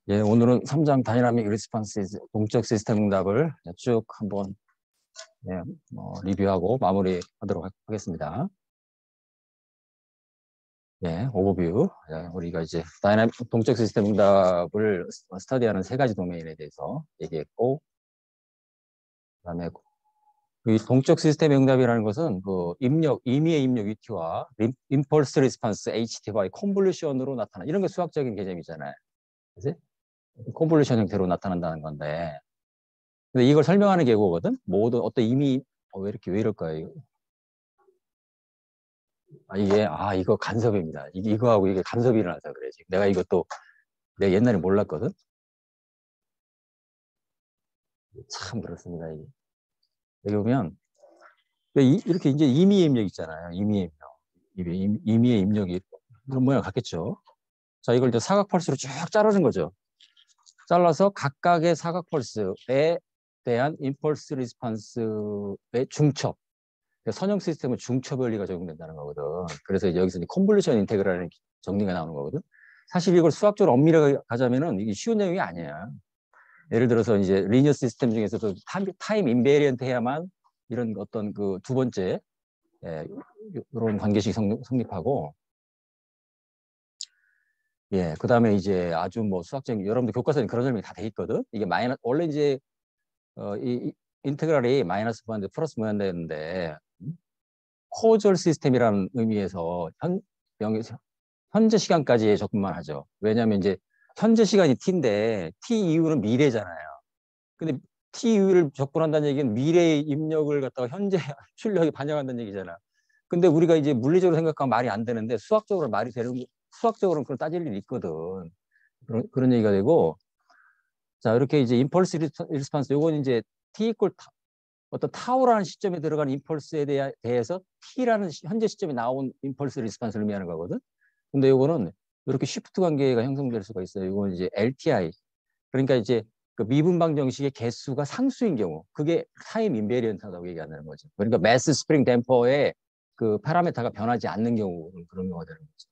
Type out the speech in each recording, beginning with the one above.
예, 오늘은 3장 다이나믹 리스폰스 동적 시스템 응답을 쭉 한번 리뷰하고 마무리하도록 하겠습니다. 예, 오버뷰. 예, 우리가 이제 다이나믹 동적 시스템 응답을 스터디하는 세 가지 도메인에 대해서 얘기했고, 그다음에 이 동적 시스템 응답이라는 것은 그 임의의 입력 UT와 임펄스 리스폰스 HT와의 컨볼루션으로 나타나 이런 게 수학적인 개념이잖아요. 그치? 컨볼루션 형태로 나타난다는 건데, 근데 이걸 설명하는 게 이거거든. 모든 어떤 왜 이럴까요? 이거 간섭입니다. 이거하고 이게 간섭이 일어나서 그래. 지금 내가 옛날에 몰랐거든. 참 그렇습니다. 이게. 여기 보면 이렇게 이제 임의의 입력 있잖아요. 임의의 입력. 임의의 입력이 이런 모양 같겠죠. 자, 이걸 이제 사각 펄스로 쭉 자르는 거죠. 잘라서 각각의 사각 펄스에 대한 임펄스 리스폰스의 중첩. 선형 시스템은 중첩 원리가 적용된다는 거거든. 그래서 여기서 이제 컨볼루션 인테그랄이라는 정리가 나오는 거거든. 사실 이걸 수학적으로 엄밀하게 가자면은 이게 쉬운 내용이 아니야. 예를 들어서 이제 리니어 시스템 중에서도 타임 인베리언트 해야만 이런 어떤 그 두 번째 이런 관계식이 성립하고, 그 다음에 이제 아주 뭐 수학적인 여러분들 교과서에 그런 설명이 다 돼 있거든. 이게 원래 이제 이 인테그랄이 마이너스 무한대 플러스 무한대인데 코어절 시스템이라는 의미에서 현재 시간까지 접근만 하죠. 왜냐하면 이제 현재 시간이 t인데 t 이후는 미래잖아요. 근데 t 이후를 접근한다는 얘기는 미래의 입력을 갖다가 현재 출력에 반영한다는 얘기잖아. 근데 우리가 이제 물리적으로 생각하면 말이 안 되는데 수학적으로는 그걸 따질 일이 있거든. 그런 얘기가 되고, 자, 이렇게 이제 임펄스 리스폰스, 요건 이제 t 이퀄 어떤 타오라는 시점에 들어간 임펄스에 대해서 t라는 현재 시점에 나온 임펄스 리스폰스를 의미하는 거거든. 근데 이거는 이렇게 쉬프트 관계가 형성될 수가 있어요. 이거는 이제 LTI. 그러니까 이제 그 미분방 정식의 개수가 상수인 경우, 그게 타임 인베리언트라고 얘기하는 거죠. 그러니까 매스 스프링 댐퍼의 그 파라메타가 변하지 않는 경우는 그런 경우가 되는 거죠.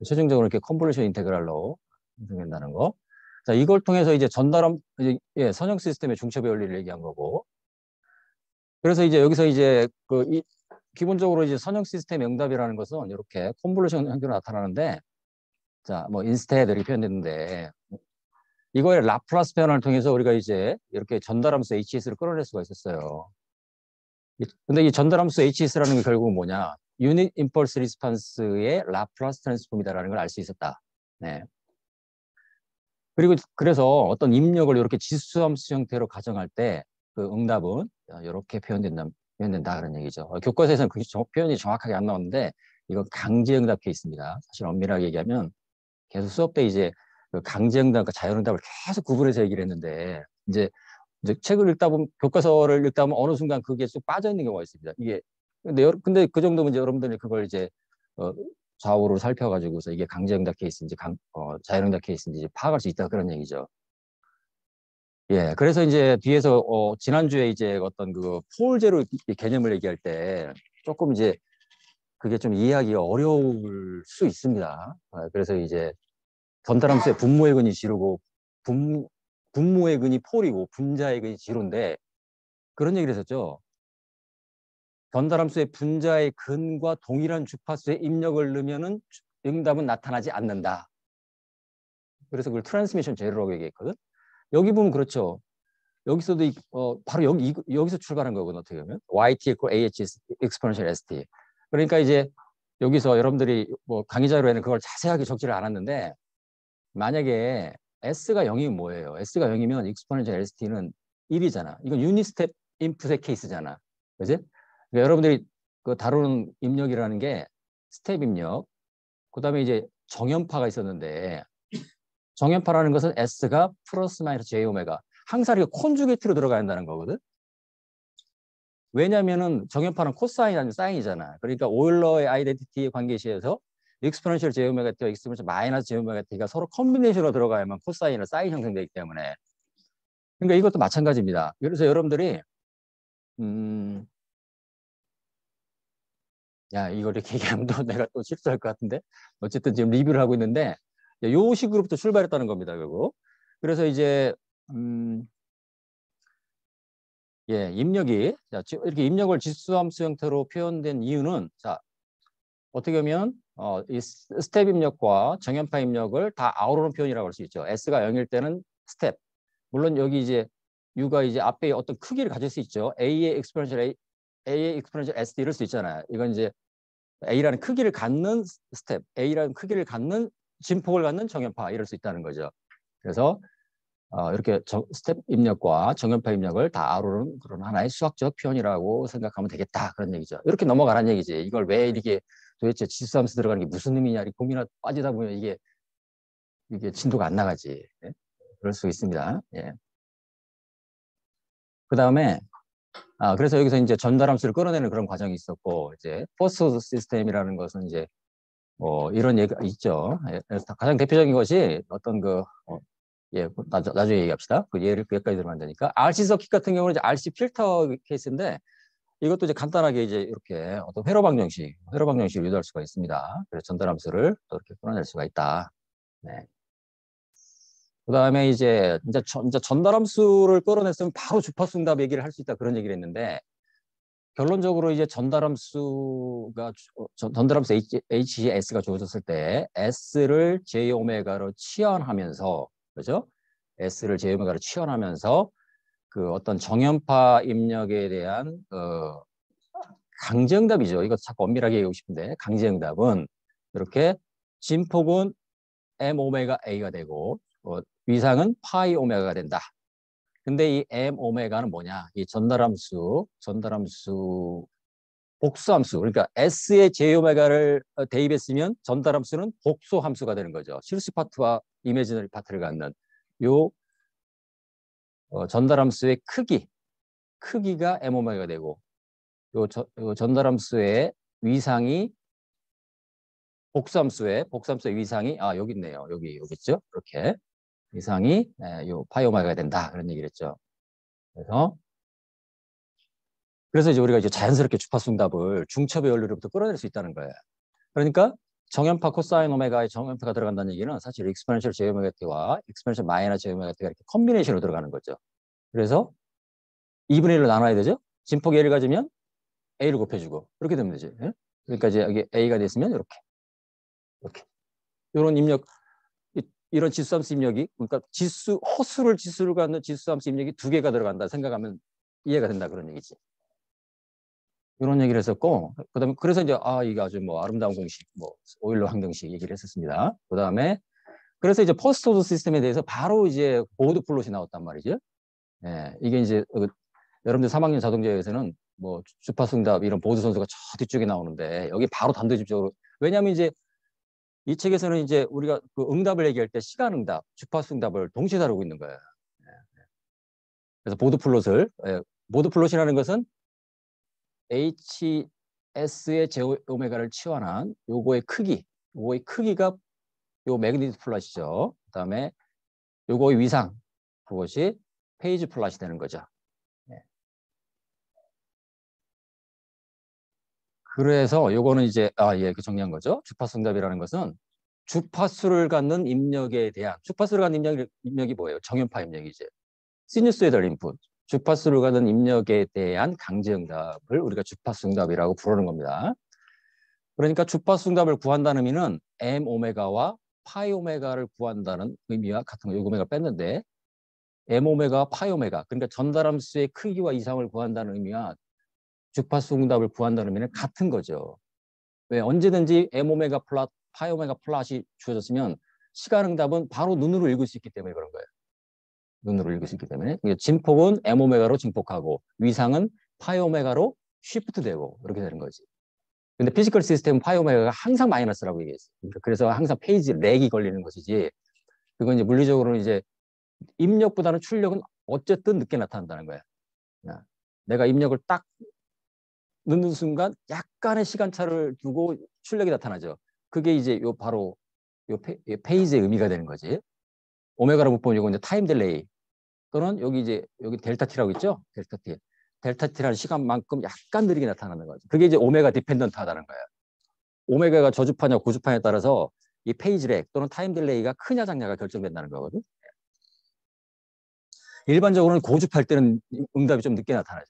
최종적으로 이렇게 컨볼루션 인테그랄로 형성된다는 거. 자, 이걸 통해서 이제 선형 시스템의 중첩의 원리를 얘기한 거고. 그래서 이제 여기서 이제 기본적으로 이제 선형 시스템 응답이라는 것은 이렇게 컨볼루션 형태로 나타나는데, 자, 뭐 인스테드 이렇게 표현됐는데, 이거의 라플라스 변화를 통해서 우리가 이제 이렇게 전달함수 HS를 끌어낼 수가 있었어요. 근데 이 전달함수 HS라는 게 결국은 뭐냐? 유닛 임펄스 리스폰스의 라플라스 트랜스폼이다라는 걸 알 수 있었다. 네. 그리고 그래서 어떤 입력을 이렇게 지수함수 형태로 가정할 때 그 응답은 이렇게 표현된다 그런 얘기죠. 교과서에서는 그 표현이 정확하게 안 나오는데 이건 강제응답 케이스입니다. 사실 엄밀하게 얘기하면 계속 수업 때 이제 그 강제응답과 자연응답을 계속 구분해서 얘기를 했는데 이제 책을 읽다 보면 교과서를 읽다 보면 어느 순간 그게 쏙 빠져 있는 경우가 있습니다. 이게 근데 그 정도면 이제 여러분들이 그걸 이제 어, 좌우로 살펴가지고서 이게 강제응답 케이스인지 자연응답 케이스인지 파악할 수 있다 그런 얘기죠. 예, 그래서 이제 뒤에서 지난주에 이제 어떤 그 폴제로 개념을 얘기할 때 조금 이제 그게 좀 이해하기가 어려울 수 있습니다. 그래서 이제 전달함수의 분모의 근이 지루고 분모의 근이 폴이고 분자의 근이 지루인데 그런 얘기를 했었죠. 전달함수의 분자의 근과 동일한 주파수의 입력을 넣으면은 응답은 나타나지 않는다. 그래서 그걸 트랜스미션 제로라고 얘기했거든. 여기 보면 그렇죠. 여기서도 바로 여기서 출발한 거거든. 어떻게 보면 YT equal AH exponential ST. 그러니까 이제 여기서 여러분들이 뭐 강의 자료에는 그걸 자세하게 적지를 않았는데 만약에 S가 0이면 뭐예요? S가 0이면 exponential ST는 1이잖아. 이건 유닛 스텝 인풋의 케이스잖아. 그지? 그러니까 여러분들이 그 다루는 입력이라는 게 스텝 입력, 그다음에 이제 정연파가 있었는데 정연파라는 것은 S가 플러스 마이너스 J 오메가 항상 이게 콘주게이트로 들어가야 한다는 거거든. 왜냐면은 정연파는 코사인 아니면 사인이잖아. 그러니까 오일러의 아이덴티티의 관계시에서 익스포넨셜 j 오메가 t와 익스포넨셜 마이너스 j 오메가 t가 서로 컨비네이션으로 들어가야만 코사인이나 사인 형성되기 때문에. 그러니까 이것도 마찬가지입니다. 그래서 여러분들이 이걸 이렇게 얘기하면 또 내가 또 실수할 것 같은데 어쨌든 지금 리뷰를 하고 있는데 요 식으로부터 출발했다는 겁니다. 결국. 그래서 이제 예, 입력이 자, 이렇게 입력을 지수함수 형태로 표현된 이유는 자, 어떻게 보면 이 스텝 입력과 정연파 입력을 다 아우러는 표현이라고 할 수 있죠. S가 0일 때는 스텝. 물론 여기 이제 U가 이제 앞에 어떤 크기를 가질 수 있죠. A의 exponential SD 이럴 수 있잖아요. 이건 이제 A라는 크기를 갖는 스텝, A라는 크기를 갖는 진폭을 갖는 정연파 이럴 수 있다는 거죠. 그래서 이렇게 스텝 입력과 정연파 입력을 다 아우르는 그런 하나의 수학적 표현이라고 생각하면 되겠다 그런 얘기죠. 이렇게 넘어가라는 얘기지. 이걸 왜 이렇게 도대체 지수함수 들어가는 게 무슨 의미냐 이 고민을 빠지다 보면 이게 진도가 안 나가지. 예? 그럴 수 있습니다. 예. 그 다음에 그래서 여기서 이제 전달함수를 끌어내는 그런 과정이 있었고 이제 포스트 시스템이라는 것은 이제 이런 얘기가 있죠. 예, 가장 대표적인 것이 어떤 예, 나중에 얘기합시다. 그 예를 여기까지 들어면 안 되니까. RC 서킷 같은 경우는 이제 RC 필터 케이스인데 이것도 이제 간단하게 이제 이렇게 어떤 회로 방정식을 유도할 수가 있습니다. 그래서 전달함수를 또 이렇게 끌어낼 수가 있다. 네. 그 다음에 이제 전달함수를 끌어냈으면 바로 주파수 응답 얘기를 할 수 있다 그런 얘기를 했는데 결론적으로 이제 전달함수 HS가 주어졌을 때 S를 J 오메가로 치환하면서 그죠? S를 J 오메가로 치환하면서 그 어떤 정연파 입력에 대한 강제응답이죠. 이거 자꾸 엄밀하게 얘기하고 싶은데 강제응답은 이렇게 진폭은 M 오메가 A가 되고 위상은 파이 오메가가 된다. 근데 이 M 오메가는 뭐냐? 이 전달함수 복수함수. 그러니까 S의 J 오메가를 대입했으면 전달함수는 복수함수가 되는 거죠. 실수 파트와 이미지너리 파트를 갖는 요 전달함수의 크기가 M 오메가가 되고 요 전달함수의 위상이 복수함수의 위상이 여기 있네요. 여기 있죠? 이렇게 위상이 요 파이 오메가가 된다. 그런 얘기를 했죠. 그래서 이제 우리가 이제 자연스럽게 주파수 응답을 중첩의 원리로부터 끌어낼 수 있다는 거예요. 그러니까 정연파 코사인 오메가의 정연파가 들어간다는 얘기는 사실 익스포넨셜 j 오메가 t와 익스포넨셜 마이너스 j 오메가 t가 이렇게 콤비네이션으로 들어가는 거죠. 그래서 2분의 1로 나눠야 되죠. 진폭 A를 가지면 A를 곱해주고 이렇게 되면 되죠. 예? 그러니까 이제 여기 A가 됐으면 이렇게 이런 입력 이런 지수함수 입력이 그러니까 허수를 지수를 갖는 지수함수 입력이 두 개가 들어간다 생각하면 이해가 된다 그런 얘기지. 이런 얘기를 했었고, 그다음에 그래서 이제 이게 아주 뭐 아름다운 공식, 뭐 오일러 항등식 얘기를 했었습니다. 그다음에 그래서 이제 포스트 오더 시스템에 대해서 바로 이제 보드 플롯이 나왔단 말이죠. 예, 이게 이제 여러분들 3학년 자동제에서는 뭐 주파수 응답 이런 보드 선수가 저 뒤쪽에 나오는데 여기 바로 단도직입적으로 왜냐하면 이제 이 책에서는 이제 우리가 그 응답을 얘기할 때 시간 응답, 주파수 응답을 동시에 다루고 있는 거예요. 그래서 보드 플롯이라는 것은 HS의 제오메가를 치환한 요거의 크기가 요 매그니튜드 플롯이죠. 그다음에 요거의 위상, 그것이 페이지 플롯이 되는 거죠. 네. 그래서 요거는 이제 그 정리한 거죠. 주파수 응답이라는 것은 주파수를 갖는 입력에 대한 주파수를 갖는 입력이 뭐예요? 정연파 입력이죠. 시누소이덜 인풋. 주파수를 갖는 입력에 대한 강제응답을 우리가 주파수 응답이라고 부르는 겁니다. 그러니까 주파수 응답을 구한다는 의미는 M 오메가와 파이 오메가를 구한다는 의미와 같은 거. 요 오메가 뺐는데 M 오메가와 파이 오메가 그러니까 전달함수의 크기와 이상을 구한다는 의미와 주파수 응답을 구한다는 의미는 같은 거죠. 왜 언제든지 M 오메가 플랫 파이 오메가 플랫이 주어졌으면 시간 응답은 바로 눈으로 읽을 수 있기 때문에 그런 거예요. 눈으로 읽을 수 있기 때문에 진폭은 M 오메가로 진폭하고 위상은 파이 오메가로 쉬프트 되고 이렇게 되는 거지. 근데 피지컬 시스템은 파이 오메가가 항상 마이너스라고 얘기했어요. 그래서 항상 페이지 렉이 걸리는 것이지. 그건 이제 물리적으로는 이제 입력보다는 출력은 어쨌든 늦게 나타난다는 거야. 내가 입력을 딱 넣는 순간 약간의 시간차를 두고 출력이 나타나죠. 그게 이제 바로 페이지의 의미가 되는 거지. 오메가로 못 보면 이거 이제 타임 딜레이 또는 여기 델타 t라고 있죠? 델타 t. 델타 t라는 시간만큼 약간 느리게 나타나는 거죠. 그게 이제 오메가 디펜던트하다는 거예요. 오메가가 저주파냐 고주파냐에 따라서 이 페이지 렉 또는 타임 딜레이가 크냐 작냐가 결정된다는 거거든. 일반적으로는 고집할 때는 응답이 좀 늦게 나타나죠.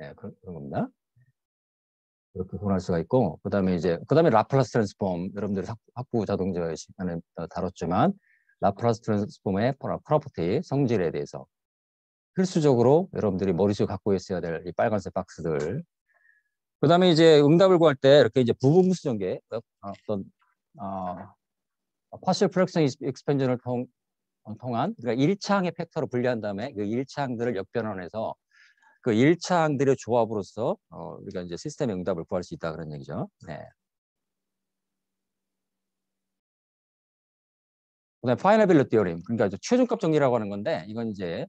예, 그런 겁니다. 이렇게 구분할 수가 있고, 그다음에 라플라스 트랜스폼, 여러분들이 학부 자동차 시간에 다뤘지만, 라플라스 트랜스폼의 프로퍼티, 성질에 대해서 필수적으로 여러분들이 머릿속에 갖고 있어야 될 이 빨간색 박스들. 그다음에 이제 응답을 구할 때 이렇게 이제 부분분수 전개, 어떤 파셜 프랙션 익스펜전을 통한, 그러니까 1차항의 팩터로 분리한 다음에 그 1차항들을 역변환해서 그 1차항들의 조합으로서 우리가 이제 시스템의 응답을 구할 수 있다 그런 얘기죠. 네. 그다음에 파이너빌리티 티어림, 그러니까 최종값 정리라고 하는 건데, 이건 이제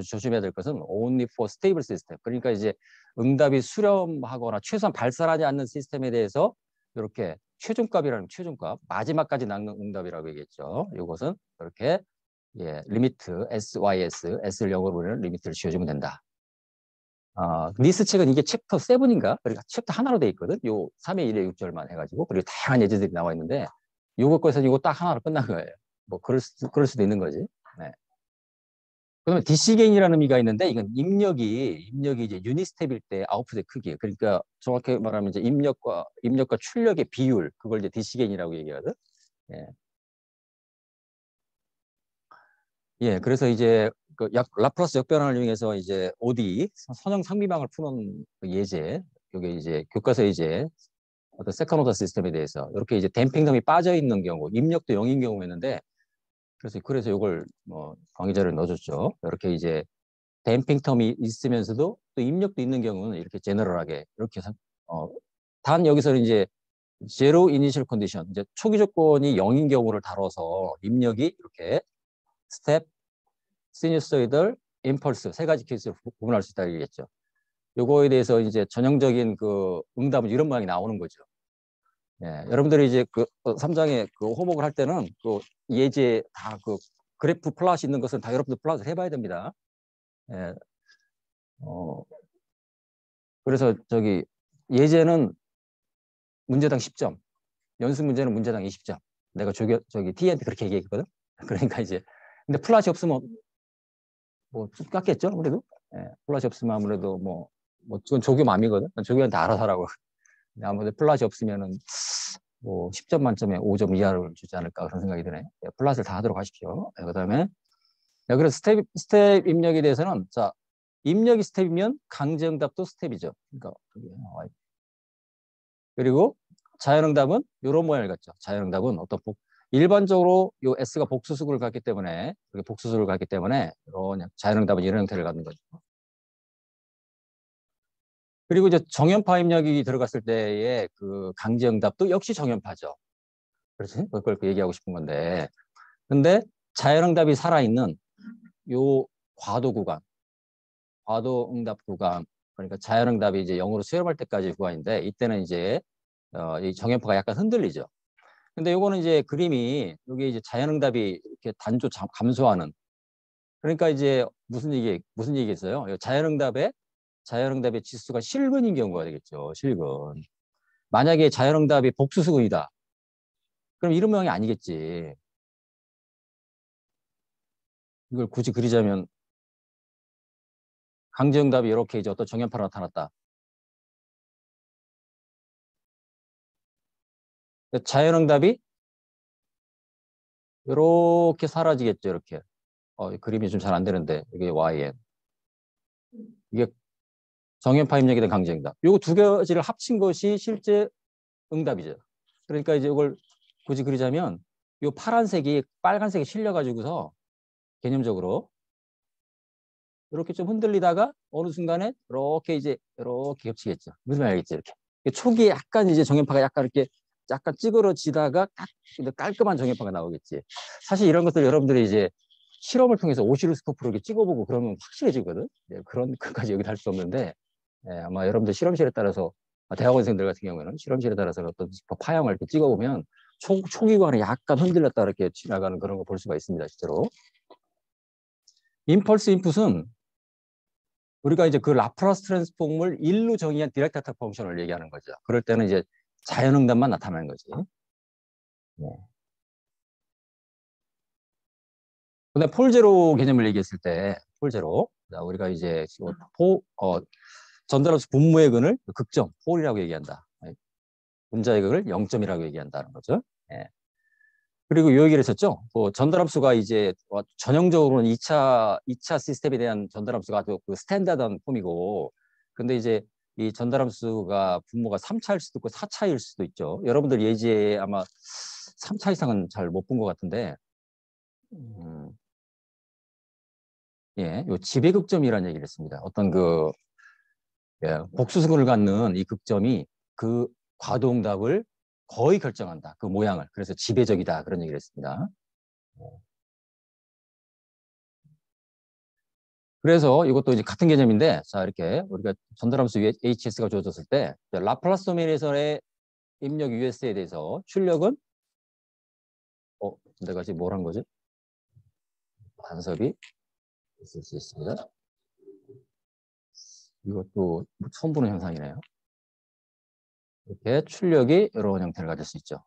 조심해야 될 것은 only for stable system. 그러니까 이제 응답이 수렴하거나 최소한 발산하지 않는 시스템에 대해서 이렇게 최종값이라는 최종값, 마지막까지 남는 응답이라고 얘기했죠. 이것은 이렇게 리미트 SYS, S를 영어로 부르는 리미트를 지어주면 된다. 니스 책은 이게 챕터 7인가? 그러니까 챕터 하나로 돼 있거든. 요 3의 1의 6절만 해가지고. 그리고 다양한 예제들이 나와 있는데, 요거 거에서 이거 딱 하나로 끝난 거예요. 뭐, 그럴 수도 있는 거지. 네. 그러면 디시게인이라는 의미가 있는데, 이건 입력이 이제 유니스텝일 때 아웃풋의 크기. 그러니까 정확히 말하면 이제 입력과 출력의 비율. 그걸 이제 디시게인이라고 얘기하거든. 예. 예, 그래서 이제 그 라플라스 역변환을 이용해서 이제 ODE 선형 상미방을 푸는 그 예제, 이게 이제 교과서 이제 어떤 세컨 오더 시스템에 대해서 이렇게 이제 댐핑덤이 빠져 있는 경우, 입력도 0인 경우가 있는데, 그래서 이걸 뭐 강의자를 넣어줬죠. 이렇게 이제 댐핑텀이 있으면서도 또 입력도 있는 경우는 이렇게 제너럴하게 이렇게 어, 단 여기서는 이제 제로 이니셜 컨디션, 이제 초기 조건이 0인 경우를 다뤄서 입력이 이렇게 스텝, 시뉴소이들, 임펄스 세 가지 케이스로 구분할 수 있다고 얘기했죠. 요거에 대해서 이제 전형적인 그 응답은 이런 모양이 나오는 거죠. 예, 여러분들이 이제 그 3장에 그 호목을 할 때는 그 예제 다 그 그래프 플롯이 있는 것은 다 여러분들 플롯을 해봐야 됩니다. 예, 그래서 예제는 문제당 10점, 연습 문제는 문제당 20점. 내가 T한테 그렇게 얘기했거든. 그러니까 이제 근데 플롯이 없으면 뭐좀 깎겠죠, 아무래도. 예, 플롯이 없으면 아무래도 그건 조교 맘이거든. 조교한테 알아서 하라고. 아무래도 플롯이 없으면은 뭐 10점 만점에 5점 이하를 주지 않을까 그런 생각이 드네. 예, 플롯을 다 하도록 하십시오. 예, 그다음에 그래서 스텝 입력에 대해서는 자 입력이 스텝이면 강제응답도 스텝이죠. 그러니까 그리고 자연응답은 이런 모양을 갖죠. 자연응답은 일반적으로 요 S가 복수수를 갖기 때문에 이런 자연응답은 이런 형태를 갖는 거죠. 그리고 이제 정연파 입력이 들어갔을 때의 그 강제응답도 역시 정연파죠. 그렇지? 그걸 얘기하고 싶은 건데. 근데 자연응답이 살아있는 요 과도응답 구간, 그러니까 자연응답이 이제 0으로 수렴할 때까지 구간인데, 이때는 이제 이 정연파가 약간 흔들리죠. 근데 요거는 이제 그림이 여기 이제 자연응답이 이렇게 단조 감소하는, 그러니까 이제 무슨 얘기겠어요? 자연응답의 지수가 실근인 경우가 되겠죠. 실근. 만약에 자연응답이 복수수근이다. 그럼 이런 모양이 아니겠지. 이걸 굳이 그리자면 강제응답이 이렇게 이제 어떤 정연파로 나타났다. 자연응답이 이렇게 사라지겠죠. 이렇게. 그림이 좀 잘 안 되는데 이게 YN. 이게 정연파 입력이든 강제응답. 요거 두 가지를 합친 것이 실제 응답이죠. 그러니까 이제 이걸 굳이 그리자면 요 파란색이 빨간색에 실려가지고서 개념적으로 이렇게 좀 흔들리다가 어느 순간에 이렇게 겹치겠죠. 무슨 말이겠지 이렇게. 초기에 약간 이제 정연파가 약간 찌그러지다가 깔끔한 정연파가 나오겠지. 사실 이런 것들 여러분들이 이제 실험을 통해서 오시로스코프로 이렇게 찍어보고 그러면 확실해지거든. 그런 것까지 여기다 할 수 없는데 아마 여러분들 실험실에 따라서 대학원생들 같은 경우에는 실험실에 따라서 어떤 파형을 이렇게 찍어보면 초기관에 약간 흔들렸다 이렇게 지나가는 그런 거 볼 수가 있습니다. 실제로. 임펄스 인풋은 우리가 이제 그 라플라스 트랜스폼을 1로 정의한 디렉트 어택 펑션을 얘기하는 거죠. 그럴 때는 이제 자연응답만 나타나는 거지. 네. 근데 폴제로 개념을 얘기했을 때 폴제로 자, 우리가 이제 전달함수 분모의 근을 극점 폴이라고 얘기한다. 분자의 극을 0점이라고 얘기한다는 거죠. 예. 그리고 이 얘기를 했었죠. 전달함수가 이제 전형적으로는 2차 시스템에 대한 전달함수가 아주 그 스탠다드한 폼이고, 근데 이제 이 전달함수가 분모가 3차일 수도 있고 4차일 수도 있죠. 여러분들 예지에 아마 3차 이상은 잘 못 본 것 같은데, 예, 요 지배극점이라는 얘기를 했습니다. 어떤 예, 복수승을 갖는 이 극점이 그 과도응답을 거의 결정한다. 그 모양을. 그래서 지배적이다. 그런 얘기를 했습니다. 그래서 이것도 이제 같은 개념인데, 자, 이렇게 우리가 전달함수 위에 HS가 주어졌을 때, 라플라스 도메인에서의 입력 US에 대해서 출력은, 내가 지금 뭘 한 거지? 간섭이 있을 수 있습니다. 이것도 처음 보는 현상이네요. 이렇게 출력이 이런 형태를 가질 수 있죠.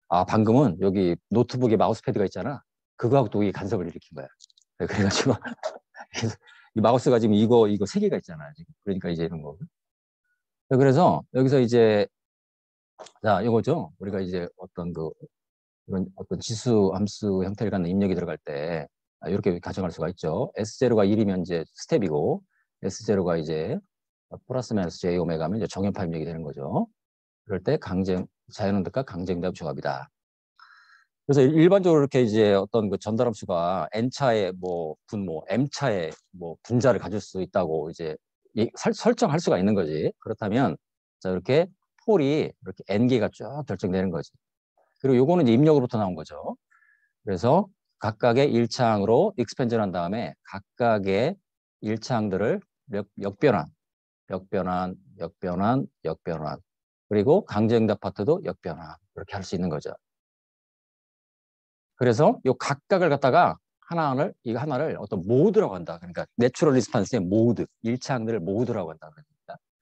아, 방금은 여기 노트북에 마우스패드가 있잖아. 그거하고 또 이게 간섭을 일으킨 거야. 그래가지고 이 마우스가 지금 이거 세 개가 있잖아. 지금. 그러니까 이제 이런 거. 그래서 여기서 이제 자, 이거죠. 우리가 이제 이런 어떤 지수 함수 형태를 갖는 입력이 들어갈 때 이렇게 가정할 수가 있죠. S0가 1이면 이제 스텝이고 S0가 이제 플러스 마이너스 J 오메가면 이제 정연파 입력이 되는 거죠. 그럴 때 자연응답과 강제응답 조합이다. 그래서 일반적으로 이렇게 이제 어떤 그 전달함수가 n차의 뭐 분모, m차의 뭐 분자를 가질 수 있다고 이제 설정할 수가 있는 거지. 그렇다면 자 이렇게 폴이 이렇게 n개가 쭉 결정되는 거지. 그리고 요거는 이제 입력으로부터 나온 거죠. 그래서 각각의 일차항으로 익스펜전한 다음에 각각의 일차항들을 역변환, 역변환, 역변환, 역변환. 그리고 강제응답 파트도 역변환. 이렇게 할 수 있는 거죠. 그래서 요 각각을 갖다가 이거 하나를 어떤 모드라고 한다. 그러니까 내추럴 리스판스의 모드, 일차항들을 모드라고 한다.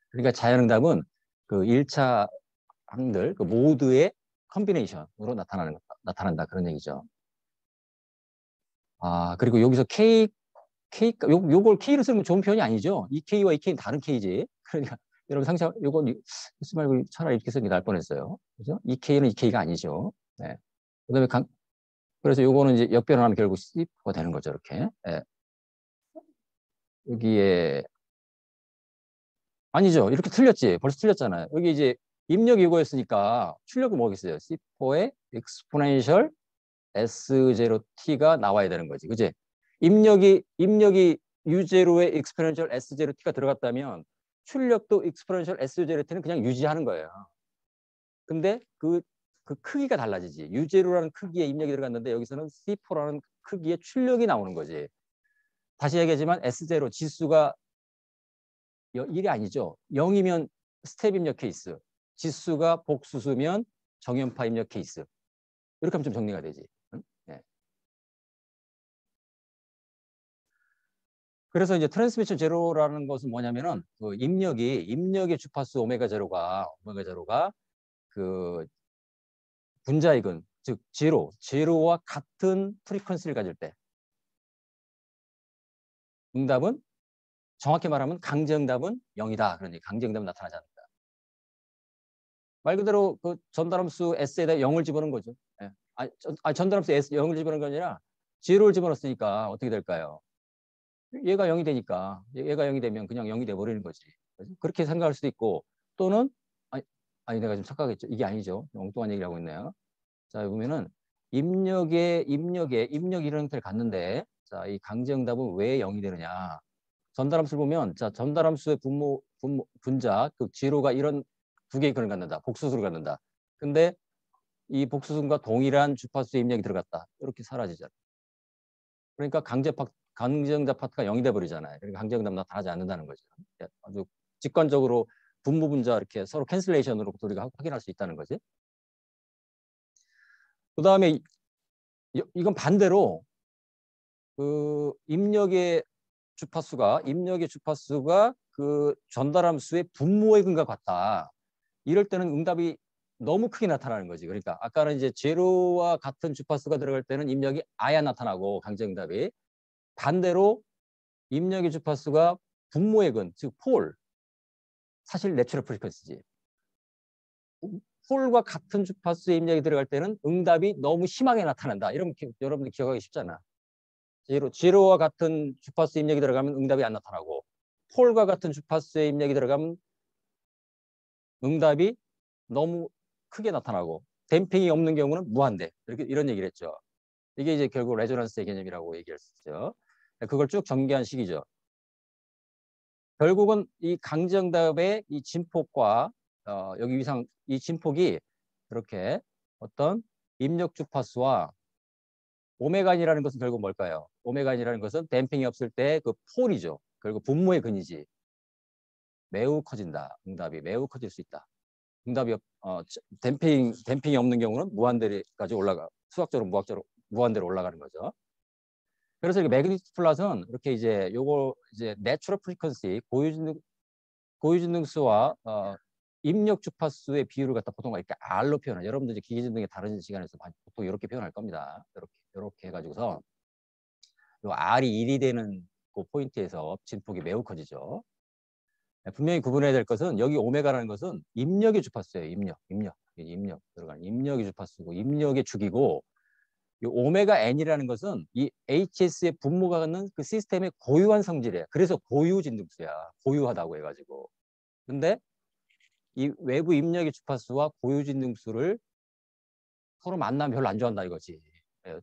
그러니까 자연응답은 그 일차항들, 그 모드의 컨비네이션으로 나타난다. 그런 얘기죠. 아, 그리고 여기서 요걸 K로 쓰는 건 좋은 표현이 아니죠. 이 K와 이 K는 다른 K지. 그러니까 여러분 요건 쓰지 말고 차라리 이렇게 쓰는 게 나을 뻔했어요. 그죠? 이 K는 이 K가 아니죠. 네. 그다음에 그래서 요거는 이제 역변하면 결국 C가 되는 거죠. 이렇게. 예. 여기에 아니죠. 이렇게 틀렸지. 벌써 틀렸잖아요. 여기 이제 입력 이거였으니까 출력은 뭐겠어요? C4의 exponential S0T가 나와야 되는 거지. 그지? 입력이 U0의 exponential S0T가 들어갔다면 출력도 exponential S0T는 그냥 유지하는 거예요. 근데 그 크기가 달라지지. U0라는 크기의 입력이 들어갔는데 여기서는 C4라는 크기의 출력이 나오는 거지. 다시 얘기하지만 S0 지수가 1이 아니죠. 0이면 스텝 입력 케이스, 지수가 복수수면 정연파 입력 케이스. 이렇게 하면 좀 정리가 되지. 응? 네. 그래서 이제 트랜스미션 제로라는 것은 뭐냐면은 그 입력의 주파수 오메가 제로가 그 분자이근 즉 제로와 같은 프리퀀시를 가질 때 응답은 정확히 말하면 강제응답은 0이다. 그러니 강제응답은 나타나지 않는다. 말 그대로 그 전달함수 S에다 0을 집어넣은 거죠. 예. 전달함수 S 0을 집어넣은 게 아니라 제로를 집어넣었으니까 어떻게 될까요? 얘가 0이 되니까 얘가 0이 되면 그냥 0이 돼버리는 거지. 그렇게 생각할 수도 있고 또는 아니 내가 좀 착각했죠. 이게 아니죠. 엉뚱한 얘기를 하고 있네요. 자 보면은 입력 이런 형태를 갖는데 자 이 강제응답은 왜 0이 되느냐? 전달함수를 보면 자 전달함수의 분자 그 제로가 이런 두 개의 근을 갖는다. 복수수를 갖는다. 근데 이 복수순과 동일한 주파수의 입력이 들어갔다. 이렇게 사라지잖아. 그러니까 강제응답 파트가 0이 돼버리잖아요. 그러니까 강제응답 나타나지 않는다는 거죠. 아주 직관적으로 분모 분자 이렇게 서로 캔슬레이션으로 우리가 확인할 수 있다는 거지. 그 다음에 이건 반대로 그 입력의 주파수가 그 전달함수의 분모의 근과 같다. 이럴 때는 응답이 너무 크게 나타나는 거지. 그러니까 아까는 이제 제로와 같은 주파수가 들어갈 때는 입력이 아예 안 나타나고 강정답이 반대로 입력의 주파수가 분모의 근, 즉 폴, 사실 내추럴 프리퀀시지. 폴과 같은 주파수의 입력이 들어갈 때는 응답이 너무 심하게 나타난다. 이런 여러분들 기억하기 쉽잖아. 제로와 같은 주파수 입력이 들어가면 응답이 안 나타나고 폴과 같은 주파수의 입력이 들어가면 응답이 너무 크게 나타나고 댐핑이 없는 경우는 무한대. 이렇게 이런 얘기를 했죠. 이게 이제 결국 레조넌스의 개념이라고 얘기할 수 있죠. 그걸 쭉 전개한 식이죠. 결국은 이 강정답의 이 진폭과 여기 위상 이 진폭이 이렇게 어떤 입력 주파수와 오메간이라는 것은 결국 뭘까요? 오메간이라는 것은 댐핑이 없을 때 그 폴이죠. 결국 분모의 근이지. 매우 커진다. 응답이 매우 커질 수 있다. 응답이 댐핑이 없는 경우는 무한대까지 올라가 수학적으로 무한대로 올라가는 거죠. 그래서 이렇게 매그니튜드 플랫은 이렇게 이제 요거 이제 내추럴 프리퀀시 고유진등수와 입력 주파수의 비율을 갖다 보통 이렇게 R로 표현해. 여러분들 이제 기계진등에 다른 시간에서 보통 이렇게 표현할 겁니다. 이렇게 해가지고서 요 R이 1이 되는 그 포인트에서 진폭이 매우 커지죠. 분명히 구분해야 될 것은 여기 오메가라는 것은 입력의 주파수예요. 입력 들어가는 입력의 주파수고 입력의 축이고 이 오메가 n이라는 것은 이 HS의 분모가 갖는 그 시스템의 고유한 성질이에요. 그래서 고유 진등수야. 고유하다고 해가지고. 근데 이 외부 입력의 주파수와 고유 진등수를 서로 만나면 별로 안 좋아한다 이거지.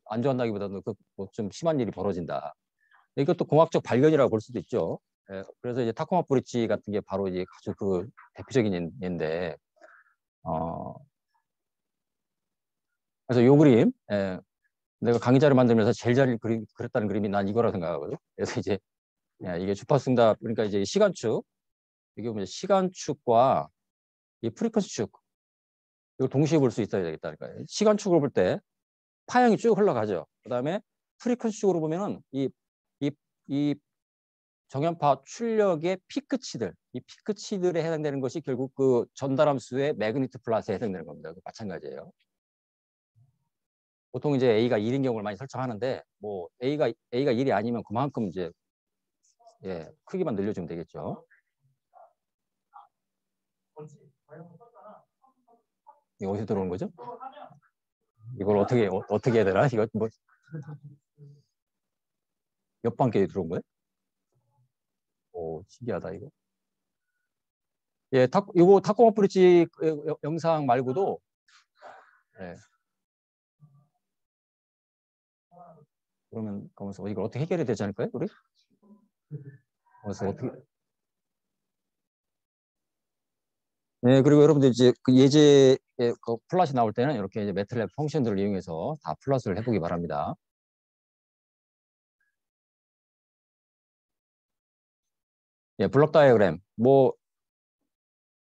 안 좋아한다기보다는 뭐좀 심한 일이 벌어진다. 이것도 공학적 발견이라고 볼 수도 있죠. 그래서 이제 타코마 브릿지 같은 게 바로 이제 아주 그 대표적인 예인데, 그래서 요 그림, 내가 강의자를 만들면서 제일 잘 그렸다는 그림이 난 이거라고 생각하거든. 그래서 이제 이게 주파수 응답, 그러니까 이제 시간축, 이게 보면 시간축과 이 프리퀀시 축, 이걸 동시에 볼 수 있어야 되겠다니까. 시간축으로 볼 때 파형이 쭉 흘러가죠. 그다음에 프리퀀시 축으로 보면은 이 정연파 출력의 피크치들, 이 피크치들에 해당되는 것이 결국 그 전달함수의 매그니트 플러스에 해당되는 겁니다. 마찬가지예요. 보통 이제 A가 1인 경우를 많이 설정하는데 뭐 A가 1이 아니면 그만큼 이제 크기만 늘려주면 되겠죠. 이거 어디서 들어오는 거죠? 이걸 어떻게 해야 되나? 이거 뭐 옆방께 들어온 거예요? 오, 신기하다 이거. 이거 타코마 브릿지 영상 말고도 그러면 가면서 이걸 어떻게 해결해야 되지 않을까요, 우리? 그래서 어떻게? 네, 그리고 여러분들 이제 그 예제에 그 플롯이 나올 때는 이렇게 이제 매트랩 펑션들을 이용해서 다 플롯을 해보기 바랍니다. 블록 다이어그램, 뭐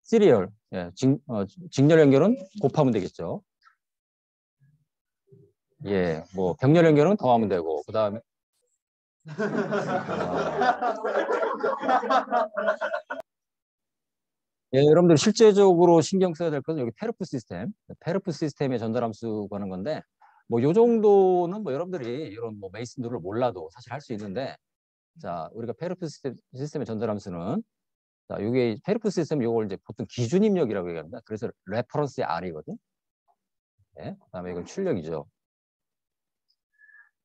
시리얼, 직렬 연결은 곱하면 되겠죠. 뭐 병렬 연결은 더하면 되고, 그 다음에 여러분들 실제적으로 신경 써야 될 것은 여기 페르프 시스템, 페르프 시스템의 전달함수 가는 건데, 뭐 요 정도는 뭐 여러분들이 이런 뭐 메이슨들을 몰라도 사실 할 수 있는데, 자 우리가 페르프 시스템의 전달함수는 자 이게 페르프 시스템 요걸 이제 보통 기준 입력이라고 얘기합니다. 그래서 레퍼런스의 R이거든. 그다음에 이건 출력이죠.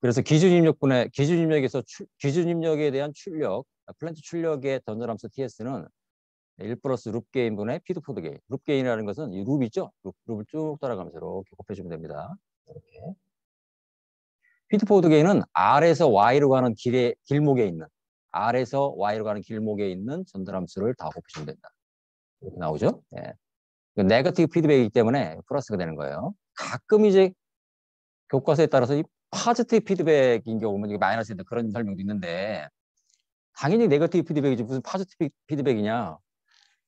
그래서 기준 입력에서 기준 입력에 대한 출력, 플랜트 출력의 전달함수 TS는 1 플러스 룹 게인분의 피드 포드 게인. 룹 게인이라는 것은 이 룹 있죠? 룹을 쭉 따라가면서 이렇게 곱해주면 됩니다. 이렇게. 피드 포드 게인은 R에서 Y로 가는 길목에 있는 R에서 Y로 가는 길목에 있는 전달함수를 다 곱해주면 된다. 이렇게 나오죠? 네거티브 피드백이기 때문에 플러스가 되는 거예요. 가끔 이제 교과서에 따라서 이 파지티브 피드백인 경우는 이게 마이너스 된다 그런 설명도 있는데 당연히 네거티브 피드백이지 무슨 파지티브 피드백이냐?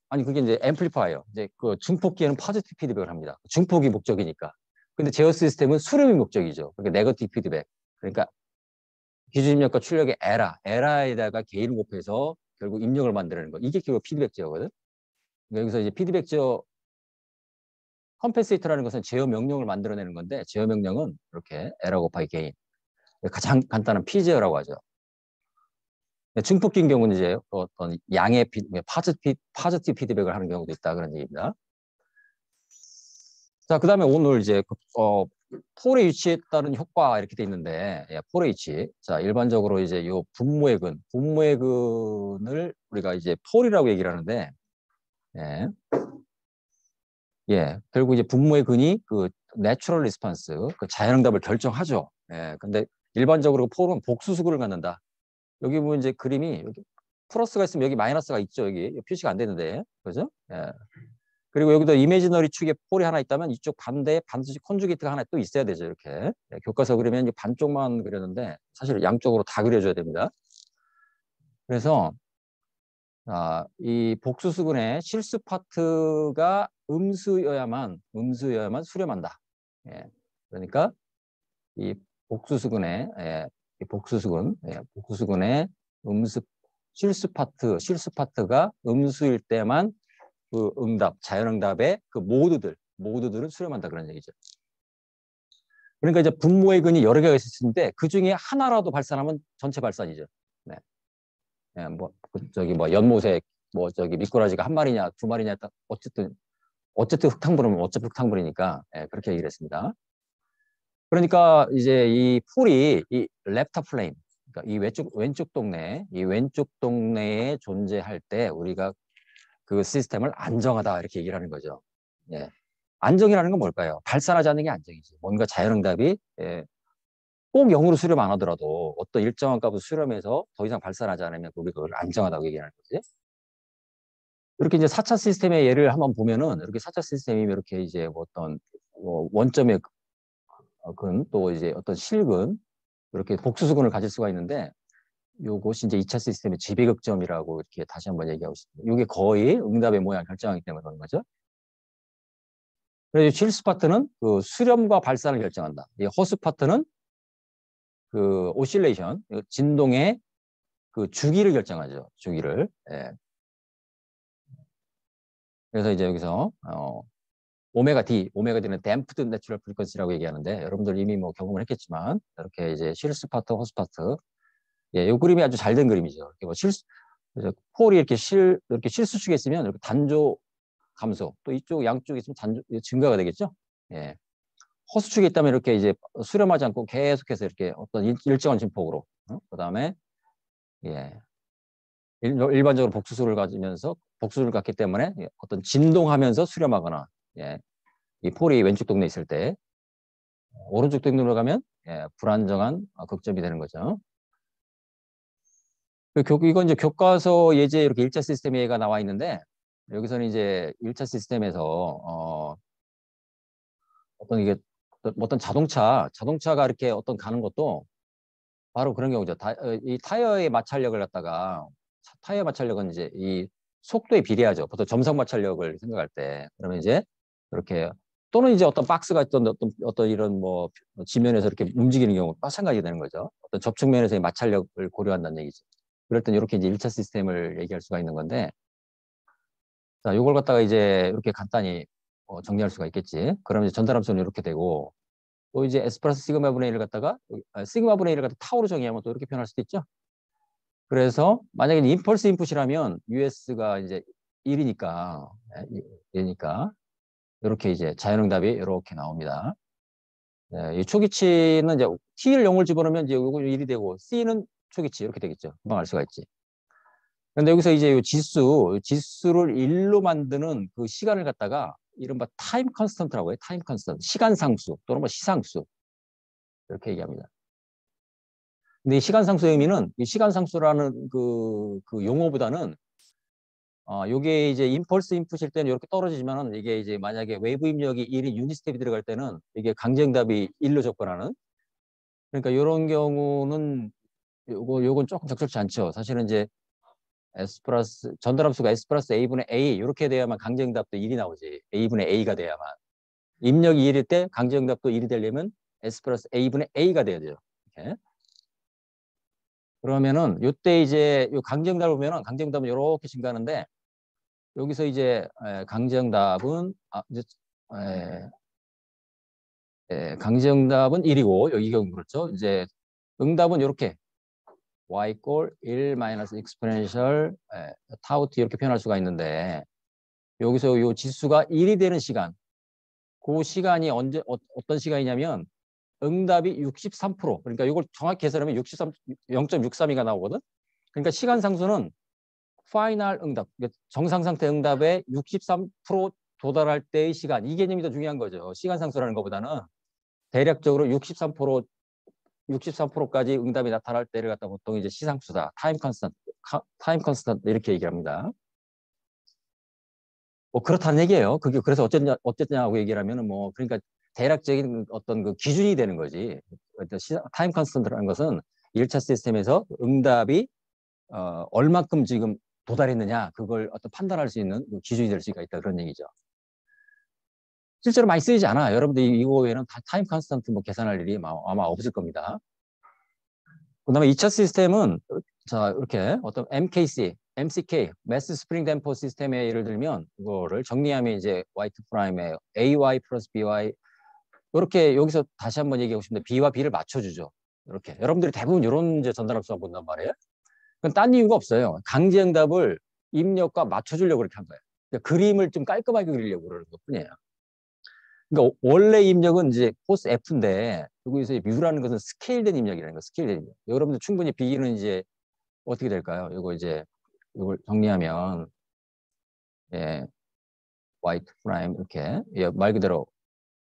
아니 그게 이제 앰플리파이어. 이제 그 증폭기에는 파지티브 피드백을 합니다. 증폭이 목적이니까. 근데 제어 시스템은 수렴이 목적이죠. 그러니까 네거티브 피드백. 그러니까 기준 입력과 출력의 에라에다가 개인을 곱해서 결국 입력을 만드는 거. 이게 결국 피드백 제어거든. 그러니까 여기서 이제 피드백 제어 컴펜세이터라는 것은 제어 명령을 만들어내는 건데 제어 명령은 이렇게 에러 곱하기 게인. 가장 간단한 피제어라고 하죠. 증폭기인 경우는 이제 어떤 양의 파지티브 피드백을 하는 경우도 있다 그런 얘기입니다. 자, 그다음에 오늘 이제 폴의 위치에 따른 효과 이렇게 돼 있는데 폴의 위치. 자, 일반적으로 이제 요 분모의 근을 우리가 이제 폴이라고 얘기를 하는데 예. 결국 이제 분모의 근이 그 내추럴 리스폰스, 그 자연응답을 결정하죠. 근데 일반적으로 폴은 복수수근을 갖는다. 여기 보면 이제 그림이 여기 플러스가 있으면 여기 마이너스가 있죠. 여기 표시가 안 되는데, 그죠? 그리고 여기도 이미지너리 축에 폴이 하나 있다면 이쪽 반대에 반드시 컨주게이트가 하나 또 있어야 되죠. 이렇게 교과서 그리면 이제 반쪽만 그렸는데 사실 양쪽으로 다 그려줘야 됩니다. 그래서 이 복수수근의 실수 파트가 음수여야만 수렴한다. 그러니까 이 복수수근의 복수수근의 실수 파트가 음수일 때만 그 자연응답의 그 모두들은 수렴한다 그런 얘기죠. 그러니까 이제 분모의 근이 여러 개가 있었는데 그 중에 하나라도 발산하면 전체 발산이죠. 연못에 미꾸라지가 한 마리냐 두 마리냐 어쨌든 흙탕물이면 어차피 흙탕물이니까 그렇게 얘기를 했습니다. 그러니까 이제 이 풀이 이 랩터 플레인, 그러니까 이 왼쪽 동네에 존재할 때 우리가 그 시스템을 안정하다 이렇게 얘기를 하는 거죠. 안정이라는 건 뭘까요? 발산하지 않는 게 안정이지. 뭔가 자연응답이 꼭 0으로 수렴 안 하더라도 어떤 일정한 값을 수렴해서 더 이상 발산하지 않으면 우리가 그걸 안정하다고 얘기하는 거지. 이렇게 이제 4차 시스템의 예를 한번 보면은 이렇게 4차 시스템이 이렇게 이제 어떤 원점의 근 또 이제 어떤 실근 이렇게 복수수근을 가질 수가 있는데 요것이 이제 2차 시스템의 지배극점이라고 이렇게 다시 한번 얘기하고 있습니다. 이게 거의 응답의 모양을 결정하기 때문에 그런 거죠. 그래서 실수 파트는 그 수렴과 발산을 결정한다. 이 허수 파트는 그 오실레이션, 진동의 그 주기를 결정하죠. 주기를. 그래서 이제 여기서 오메가 D는 댐프드 내추럴 프리퀀시라고 얘기하는데 여러분들 이미 뭐 경험을 했겠지만 이렇게 이제 실수 파트, 허수 파트. 이 그림이 아주 잘 된 그림이죠. 그래서 폴이 이렇게 실수축에 있으면 이렇게 단조 감소, 또 이쪽 양쪽에 있으면 단조 증가가 되겠죠. 허수축에 있다면 이렇게 이제 수렴하지 않고 계속해서 이렇게 어떤 일정한 진폭으로, 그다음에 일반적으로 복수수를 갖기 때문에 어떤 진동하면서 수렴하거나 이 폴이 왼쪽 동네에 있을 때 오른쪽 동네로 가면 불안정한 극점이 되는 거죠. 이건 이제 교과서 예제 이렇게 1차 시스템 예가 나와 있는데 여기서는 이제 1차 시스템에서 어떤 자동차가 이렇게 어떤 가는 것도 바로 그런 경우죠. 이 타이어의 마찰력을 갖다가 타이어 마찰력은 이제 이 속도에 비례하죠. 보통 점성 마찰력을 생각할 때 그러면 이제 이렇게 또는 이제 어떤 박스가 어떤 이런 뭐 지면에서 이렇게 움직이는 경우 마찬가지가 되는 거죠. 어떤 접촉면에서의 마찰력을 고려한다는 얘기죠. 그럴 땐 이렇게 이제 1차 시스템을 얘기할 수가 있는 건데 자, 이걸 갖다가 이제 이렇게 간단히 정리할 수가 있겠지. 그러면 이제 전달함수는 이렇게 되고 또 이제 S 플러스 시그마 분의 1을 갖다가 시그마 분의 1을 갖다 타우로 정의하면 또 이렇게 표현할 수도 있죠. 그래서 만약에 임펄스 인풋이라면 US가 이제 1이니까 이렇게 이제 자연응답이 이렇게 나옵니다. 이 초기치는 이제 T를 0을 집어넣으면 이제 요거 1이 되고 C는 초기치 이렇게 되겠죠. 금방 알 수가 있지. 근데 여기서 이제 이 지수를 1로 만드는 그 시간을 갖다가 이른바 타임 컨스턴트라고 해요. 타임 컨스턴트. 시간 상수 또는 뭐 시상수. 이렇게 얘기합니다. 근데 이 시간 상수의 의미는 이 시간 상수라는 그 용어보다는 요게 이제 임펄스 인풋일 때는 이렇게 떨어지지만은 이게 이제 만약에 웨이브 입력이 1인 유닛 스텝이 들어갈 때는 이게 강정답이 1로 접근하는 그러니까 이런 경우는 요건 조금 적절치 않죠. 사실은 이제 전달함수가 S 플러스 A분의 A 이렇게 돼야만 강정답도 1이 나오지. A분의 A가 돼야만. 입력이 1일 때 강정답도 1이 되려면 S 플러스 A분의 A가 돼야 돼요. 이렇게. 그러면은 요때 이제 요 강정답을 보면은 강정답은 이렇게 증가하는데 여기서 이제 강정답은 이제 에, 강제응답은 1이고 여기 경우 그렇죠. 이제 응답은 이렇게 y 꼴 1 마이너스 익스포넨셜 타우 t 이렇게 표현할 수가 있는데 여기서 이 지수가 1이 되는 시간, 그 시간이 언제 어떤 시간이냐면 응답이 63%. 그러니까 이걸 정확히 계산하면 0.632가 나오거든. 그러니까 시간 상수는 파이널 응답, 정상 상태 응답의 63% 도달할 때의 시간, 이 개념이 더 중요한 거죠. 시간 상수라는 것보다는 대략적으로 63%까지 응답이 나타날 때를 갖다 보통 이제 시상수다, 타임 컨스턴트 이렇게 얘기합니다. 뭐 그렇다는 얘기예요. 그게 그래서 어쨌냐고 얘기를 하면은 뭐 그러니까 대략적인 어떤 그 기준이 되는 거지. 타임 컨스턴트라는 것은 1차 시스템에서 응답이 얼마큼 지금 도달했느냐 그걸 어떤 판단할 수 있는 기준이 될 수가 있다 그런 얘기죠. 실제로 많이 쓰이지 않아. 여러분들 이거 외에는 다 타임 컨스턴트 뭐 계산할 일이 아마 없을 겁니다. 그다음에 2차 시스템은 자 이렇게 어떤 MCK, 매스 스프링 댐퍼 시스템의 예를 들면 이거를 정리하면 이제 Y2 프라임의 AY 플러스 BY 이렇게 여기서 다시 한번 얘기하고 싶은데 B와 B를 맞춰주죠. 이렇게 여러분들이 대부분 이런 이제 전달합수가 본단 말이에요. 그건 딴 이유가 없어요. 강제응답을 입력과 맞춰주려고 그렇게 한 거예요. 그러니까 그림을 좀 깔끔하게 그리려고 그러는 것뿐이에요. 그러니까 원래 입력은 이제 코스 F인데 여기서 U라는 것은 스케일된 입력이라는 거, 스케일된 입력. 여러분들 충분히 B는 이제 어떻게 될까요? 이거 이제 이걸 정리하면 예, y2 프라임 이렇게 예, 말 그대로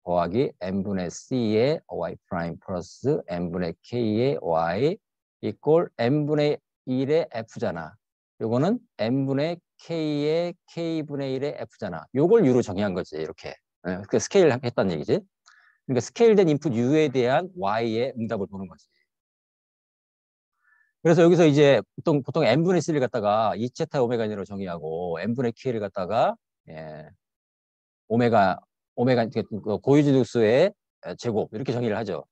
더하기 n분의 c의 y 프라임 플러스 n분의 k의 y 이꼴 n분의 1의 f잖아. 요거는 n분의 k의 k분의 1의 f잖아. 요걸 u로 정의한 거지 이렇게. 예, 그 스케일 했다는 얘기지. 그러니까 스케일된 인풋 u에 대한 y의 응답을 보는 거지. 그래서 여기서 이제 보통 n분의 c를 갖다가 2제타 오메가 n으로 정의하고 n분의 k를 갖다가 예, 오메가 그 고유지수의 제곱 이렇게 정의를 하죠.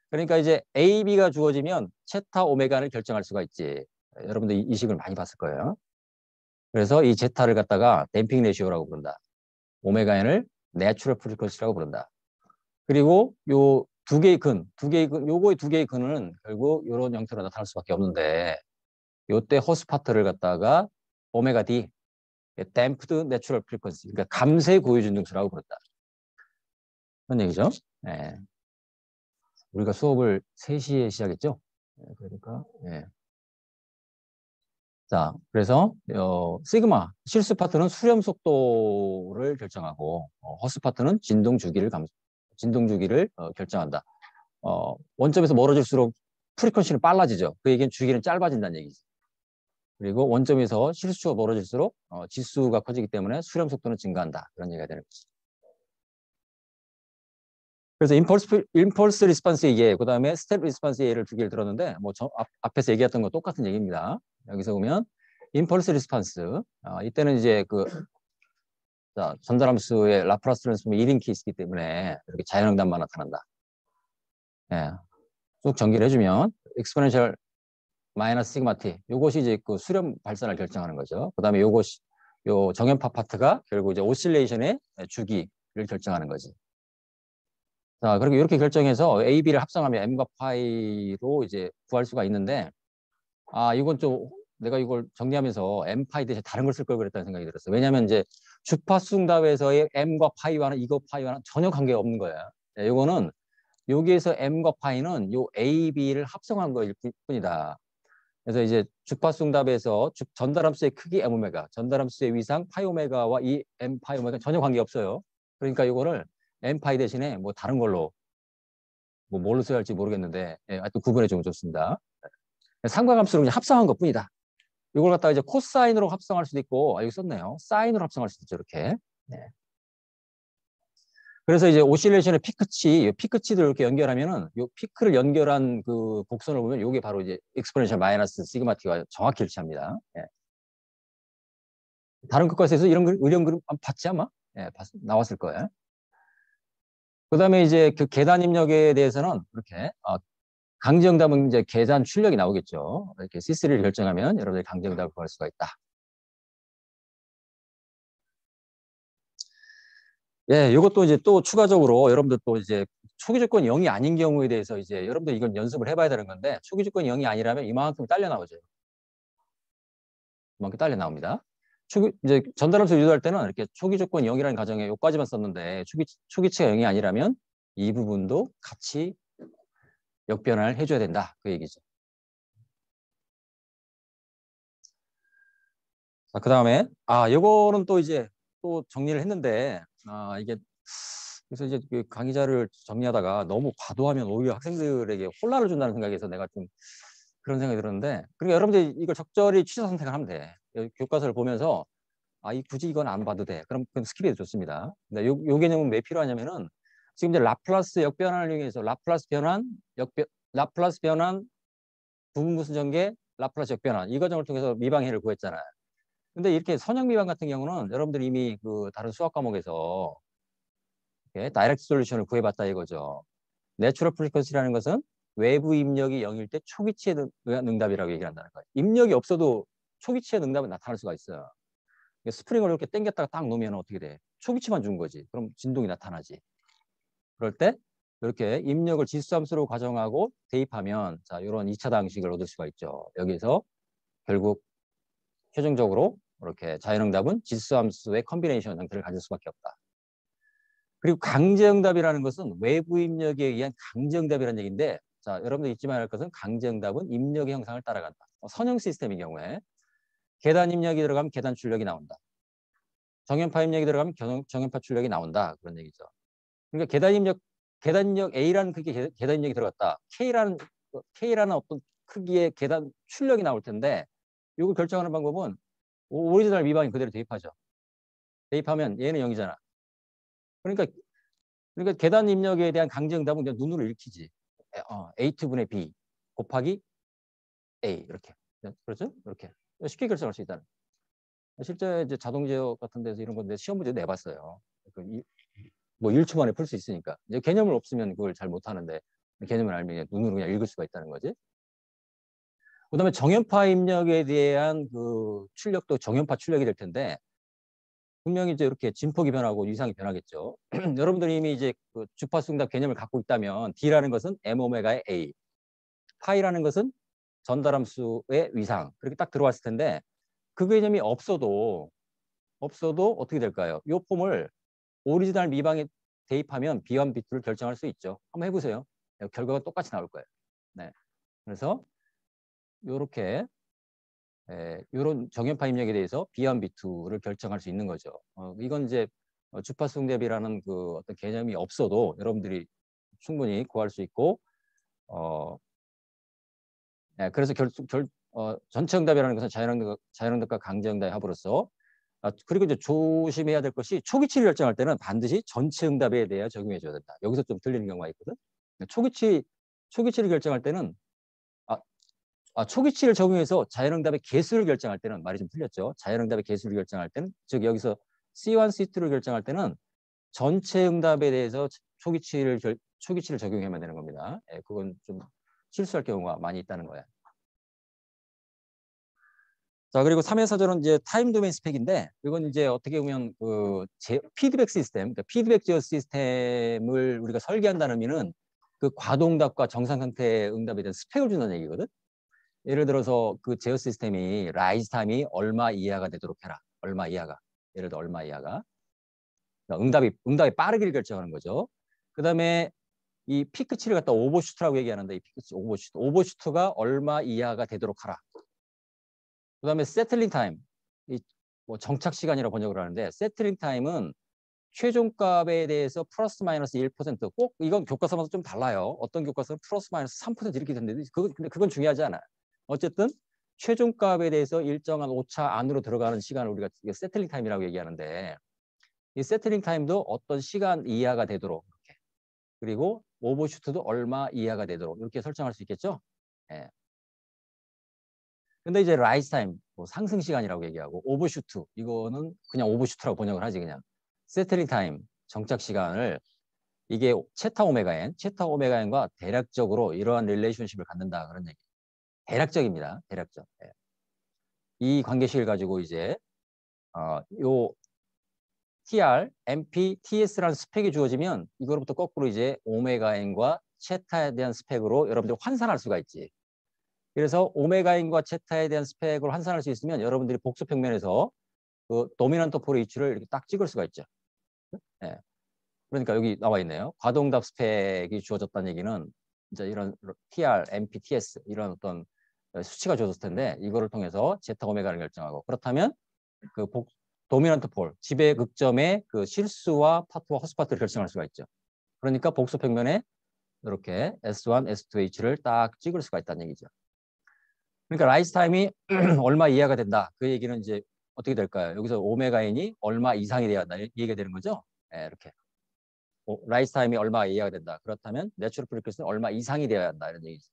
그러니까 이제 A, B가 주어지면 제타 오메가를 결정할 수가 있지. 여러분들 이 식을 많이 봤을 거예요. 그래서 이 제타를 갖다가 댐핑 레시오라고 부른다. 오메가 n을 내추럴 프리퀀시라고 부른다. 그리고 요 요거의 두 개의 근은 결국 이런 형태로 나타날 수밖에 없는데 요때 호스파트를 갖다가 오메가 D, 댐프드 내추럴 프리퀀시, 그러니까 감쇄 고유진등수라고 부른다. 그런 얘기죠. 네. 우리가 수업을 3시에 시작했죠. 그러니까 예. 자, 그래서 시그마 실수 파트는 수렴 속도를 결정하고 허스 파트는 진동 주기를 결정한다. 원점에서 멀어질수록 프리퀀시는 빨라지죠. 그 얘기는 주기는 짧아진다는 얘기지. 그리고 원점에서 실수가 멀어질수록 지수가 커지기 때문에 수렴 속도는 증가한다. 그런 얘기가 되는 거지. 그래서 임펄스 리스폰스 예, 그다음에 스텝 리스폰스 예를 두 개를 들었는데 뭐 앞에서 얘기했던 거 똑같은 얘기입니다. 여기서 보면 임펄스 리스폰스 이때는 이제 그 전달함수의 라플라스 트랜스폼이 1인 케이스이기 때문에 이렇게 자연응답만 나타난다. 예. 쭉 전개를 해주면 익스포넨셜 마이너스 시그마 t 요것이 이제 그 수렴 발산을 결정하는 거죠. 그다음에 요것이 요 정연파 파트가 결국 이제 오실레이션의 주기를 결정하는 거지. 자, 그리고 이렇게 결정해서 A, B를 합성하면 M과 파이로 이제 구할 수가 있는데, 이건 좀 내가 이걸 정리하면서 M 파이 대신 다른 걸 쓸 걸 그랬다는 생각이 들었어요. 왜냐하면 이제 주파수 응답에서의 M과 파이와는 이거 파이와는 전혀 관계가 없는 거야. 네, 이거는 여기에서 M과 파이는 요 A, B를 합성한 거일 뿐이다. 그래서 이제 주파수 응답에서 전달함수의 크기 M 오메가, 전달함수의 위상 파이 오메가와 이 M 파이 오메가 전혀 관계 없어요. 그러니까 이거를 M 파이 대신에 뭐 다른 걸로 뭐 뭘로 써야 할지 모르겠는데 예, 하여튼 구분해 주면 좋습니다. 상관함수로 그냥 합성한 것뿐이다. 이걸 갖다가 이제 코사인으로 합성할 수도 있고 여기 썼네요. 사인으로 합성할 수도 있죠. 이렇게. 네. 그래서 이제 오실레이션의 피크치도 이렇게 연결하면은 요 피크를 연결한 그 곡선을 보면 이게 바로 이제 익스포넨셜 마이너스 시그마 t가 정확히 일치합니다. 예. 다른 교과서에서 이런 그림 봤지 아마? 예, 나왔을 거예요. 그다음에 이제 그 계단 입력에 대해서는 이렇게 강제응답은 이제 계산 출력이 나오겠죠. 이렇게 C3를 결정하면 여러분들이 강제응답을 구할 수가 있다. 예, 이것도 이제 또 추가적으로 여러분들 또 이제 초기 조건이 0이 아닌 경우에 대해서 이제 여러분들 이건 연습을 해봐야 되는 건데 초기 조건이 0이 아니라면 이만큼 딸려 나오죠. 이만큼 딸려 나옵니다. 초기 이제 전달함수 유도할 때는 이렇게 초기 조건 0이라는 가정에 여기까지만 썼는데 초기치가 0이 아니라면 이 부분도 같이 역변화를 해줘야 된다. 그 얘기죠. 자, 그 다음에 요거는 또 이제 또 정리를 했는데 이게 그래서 이제 그 강의자를 정리하다가 너무 과도하면 오히려 학생들에게 혼란을 준다는 생각에서 내가 좀 그런 생각이 들었는데 그러니까 여러분들이 이걸 적절히 취사 선택을 하면 돼. 교과서를 보면서 굳이 이건 안 봐도 돼. 그럼 스킵해도 좋습니다. 근데 요 개념은 왜 필요하냐면은 지금 이제 라플라스 역변환을 이용해서 라플라스 변환 부분 무슨 전개, 라플라스 역변환 이 과정을 통해서 미방해를 구했잖아요. 근데 이렇게 선형 미방 같은 경우는 여러분들이 이미 그 다른 수학 과목에서 다이렉트 솔루션을 구해봤다 이거죠. 내추럴 프리퀀시라는 것은 외부 입력이 0일 때 초기치의 응답이라고 얘기를 한다는 거예요. 입력이 없어도 초기치의 응답은 나타날 수가 있어요. 스프링을 이렇게 당겼다가 딱 놓으면 어떻게 돼? 초기치만 준 거지. 그럼 진동이 나타나지. 그럴 때 이렇게 입력을 지수함수로 가정하고 대입하면 자 이런 2차 방식을 얻을 수가 있죠. 여기서 결국 최종적으로 이렇게 자연응답은 지수함수의 컨비네이션 형태를 가질 수밖에 없다. 그리고 강제응답이라는 것은 외부 입력에 의한 강제응답이라는 얘기인데 자 여러분들 잊지 말아야 할 것은 강제응답은 입력의 형상을 따라간다. 선형 시스템의 경우에 계단 입력이 들어가면 계단 출력이 나온다. 정연파 입력이 들어가면 정연파 출력이 나온다. 그런 얘기죠. 그러니까 계단 입력 A라는 크기의 계단 입력이 들어갔다. K라는 어떤 크기의 계단 출력이 나올 텐데 이걸 결정하는 방법은 오리지널 미방이 그대로 대입하죠. 대입하면 얘는 0이잖아. 그러니까 계단 입력에 대한 강제응답은 그냥 눈으로 읽히지. A2분의 B 곱하기 A 이렇게. 그렇죠? 이렇게. 쉽게 결정할 수 있다는. 실제 이제 자동 제어 같은 데서 이런 건데 시험 문제 내봤어요. 뭐 1초 만에 풀 수 있으니까. 이제 개념을 없으면 그걸 잘 못하는데 개념을 알면 눈으로 그냥 읽을 수가 있다는 거지. 그다음에 정연파 입력에 대한 그 출력도 정연파 출력이 될 텐데 분명히 이제 이렇게 진폭이 변하고 위상이 변하겠죠. 여러분들이 이미 이제 그 주파수 응답 개념을 갖고 있다면 D라는 것은 M 오메가의 A, 파이라는 것은 전달함수의 위상 그렇게 딱 들어왔을 텐데 그 개념이 없어도 어떻게 될까요? 이 폼을 오리지널 미방에 대입하면 B1, B2를 결정할 수 있죠. 한번 해보세요. 결과가 똑같이 나올 거예요. 네. 그래서 이렇게 이런 정연파 입력에 대해서 B1, B2를 결정할 수 있는 거죠. 이건 이제 주파수 응답이라는 그 어떤 개념이 없어도 여러분들이 충분히 구할 수 있고 그래서 전체 응답이라는 것은 자연응답과 강제응답의 합으로서 그리고 이제 조심해야 될 것이 초기치를 결정할 때는 반드시 전체 응답에 대해 적용해 줘야 된다. 여기서 좀 틀리는 경우가 있거든. 초기치를 결정할 때는 초기치를 적용해서 자연응답의 개수를 결정할 때는 말이 좀 틀렸죠. 자연응답의 개수를 결정할 때는 즉 여기서 C1, C2를 결정할 때는 전체 응답에 대해서 초기치를 적용해야만 되는 겁니다. 그건 좀 실수할 경우가 많이 있다는 거야. 자, 그리고 3회 사전은 이제 타임 도메인 스펙인데 이건 이제 어떻게 보면 그 피드백 시스템, 그러니까 피드백 제어 시스템을 우리가 설계한다는 의미는 그 과도응답과 정상 상태의 응답에 대한 스펙을 준다는 얘기거든. 예를 들어서 그 제어 시스템이 라이즈 타임이 얼마 이하가 되도록 해라. 얼마 이하가. 예를 들어 얼마 이하가. 그러니까 응답이 빠르기를 결정하는 거죠. 그다음에 이 피크치를 갖다 오버슈트라고 얘기하는데 이 피크치 오버슈트가 얼마 이하가 되도록 하라. 그다음에 세틀링 타임. 뭐 정착 시간이라고 번역을 하는데 세틀링 타임은 최종값에 대해서 플러스 마이너스 1%. 꼭 이건 교과서마다 좀 달라요. 어떤 교과서는 플러스 마이너스 3% 이렇게 되는데 근데 그건 중요하지 않아요. 어쨌든 최종값에 대해서 일정한 오차 안으로 들어가는 시간을 우리가 세틀링 타임이라고 얘기하는데 이 세틀링 타임도 어떤 시간 이하가 되도록 이렇게. 그리고 오버슈트도 얼마 이하가 되도록 이렇게 설정할 수 있겠죠. 예. 근데 이제 라이즈 타임, 뭐 상승 시간이라고 얘기하고 오버슈트 이거는 그냥 오버슈트라고 번역을 하지 그냥. 세틀링 타임, 정착 시간을 이게 체타 오메가 n과 대략적으로 이러한 릴레이션십을 갖는다 그런 얘기. 대략적입니다. 대략적. 이 관계식을 가지고 이제 요 TR, MP, TS라는 스펙이 주어지면 이거로부터 거꾸로 이제 오메가 n과 제타에 대한 스펙으로 여러분들이 환산할 수가 있지. 그래서 오메가 n과 제타에 대한 스펙을 환산할 수 있으면 여러분들이 복수 평면에서 그 도미넌트 폴의 위치를 이렇게 딱 찍을 수가 있죠. 예. 그러니까 여기 나와 있네요. 과도응답 스펙이 주어졌다는 얘기는 이제 이런 TR, MP, TS 이런 어떤 수치가 주어졌을 텐데 이거를 통해서 제타 오메가를 결정하고 그렇다면 그 도미넌트 폴, 지배 극점의 그 실수와 파트와 허스 파트를 결정할 수가 있죠. 그러니까 복수 평면에 이렇게 S1, S2H를 딱 찍을 수가 있다는 얘기죠. 그러니까 라이스 타임이 얼마 이하가 된다. 그 얘기는 이제 어떻게 될까요? 여기서 오메가 n이 얼마 이상이 돼야 한다. 이 얘기가 되는 거죠. 네, 이렇게. 라이스 타임이 얼마 이하가 된다. 그렇다면 내추럴 프리퀀시는 얼마 이상이 되어야 한다. 이런 얘기죠.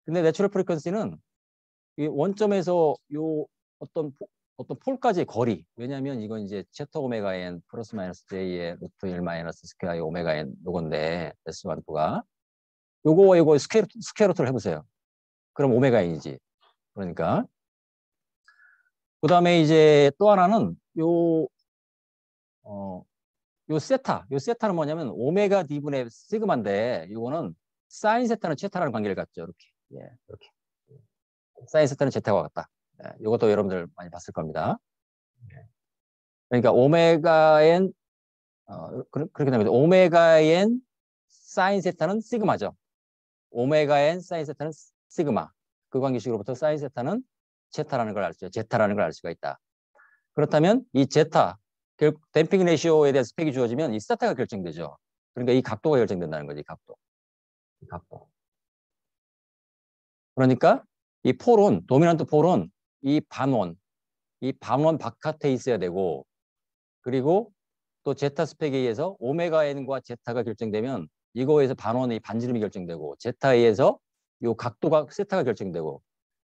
근데 내추럴 프리퀀시는 이 원점에서 요 어떤 폴까지의 거리. 왜냐하면 이건 이제 제타 오메가 n 플러스 마이너스 j의 루트 1 마이너스 스퀘어의 오메가 n 요건데 S1가 요거 스퀘어루트를 해보세요. 그럼 오메가 n이지. 그러니까 그 다음에 이제 또 하나는 요 세타는 뭐냐면 오메가 d분의 시그마인데 이거는 사인 세타는 제타라는 관계를 갖죠. 이렇게. 예, 이렇게. 사인 세타는 제타와 같다. 예, 이것도 여러분들 많이 봤을 겁니다. 그러니까 오메가 n 그렇게 됩니다. 오메가 n 사인 세타는 시그마죠. 오메가 n 사인 세타는 시그마. 그 관계식으로부터 사인 세타는 제타라는 걸 알죠. 제타라는 걸 알 수가 있다. 그렇다면 이 제타 댐핑 레시오에 대한 스펙이 주어지면 이 세타가 결정되죠. 그러니까 이 각도가 결정된다는 거지. 이 각도. 그러니까 이 폴은 도미넌트 폴은 이 반원 바깥에 있어야 되고 그리고 또 제타 스펙에 의해서 오메가 n과 제타가 결정되면 이거에 의해서 반원의 반지름이 결정되고 제타에 의해서 이 각도가 세타가 결정되고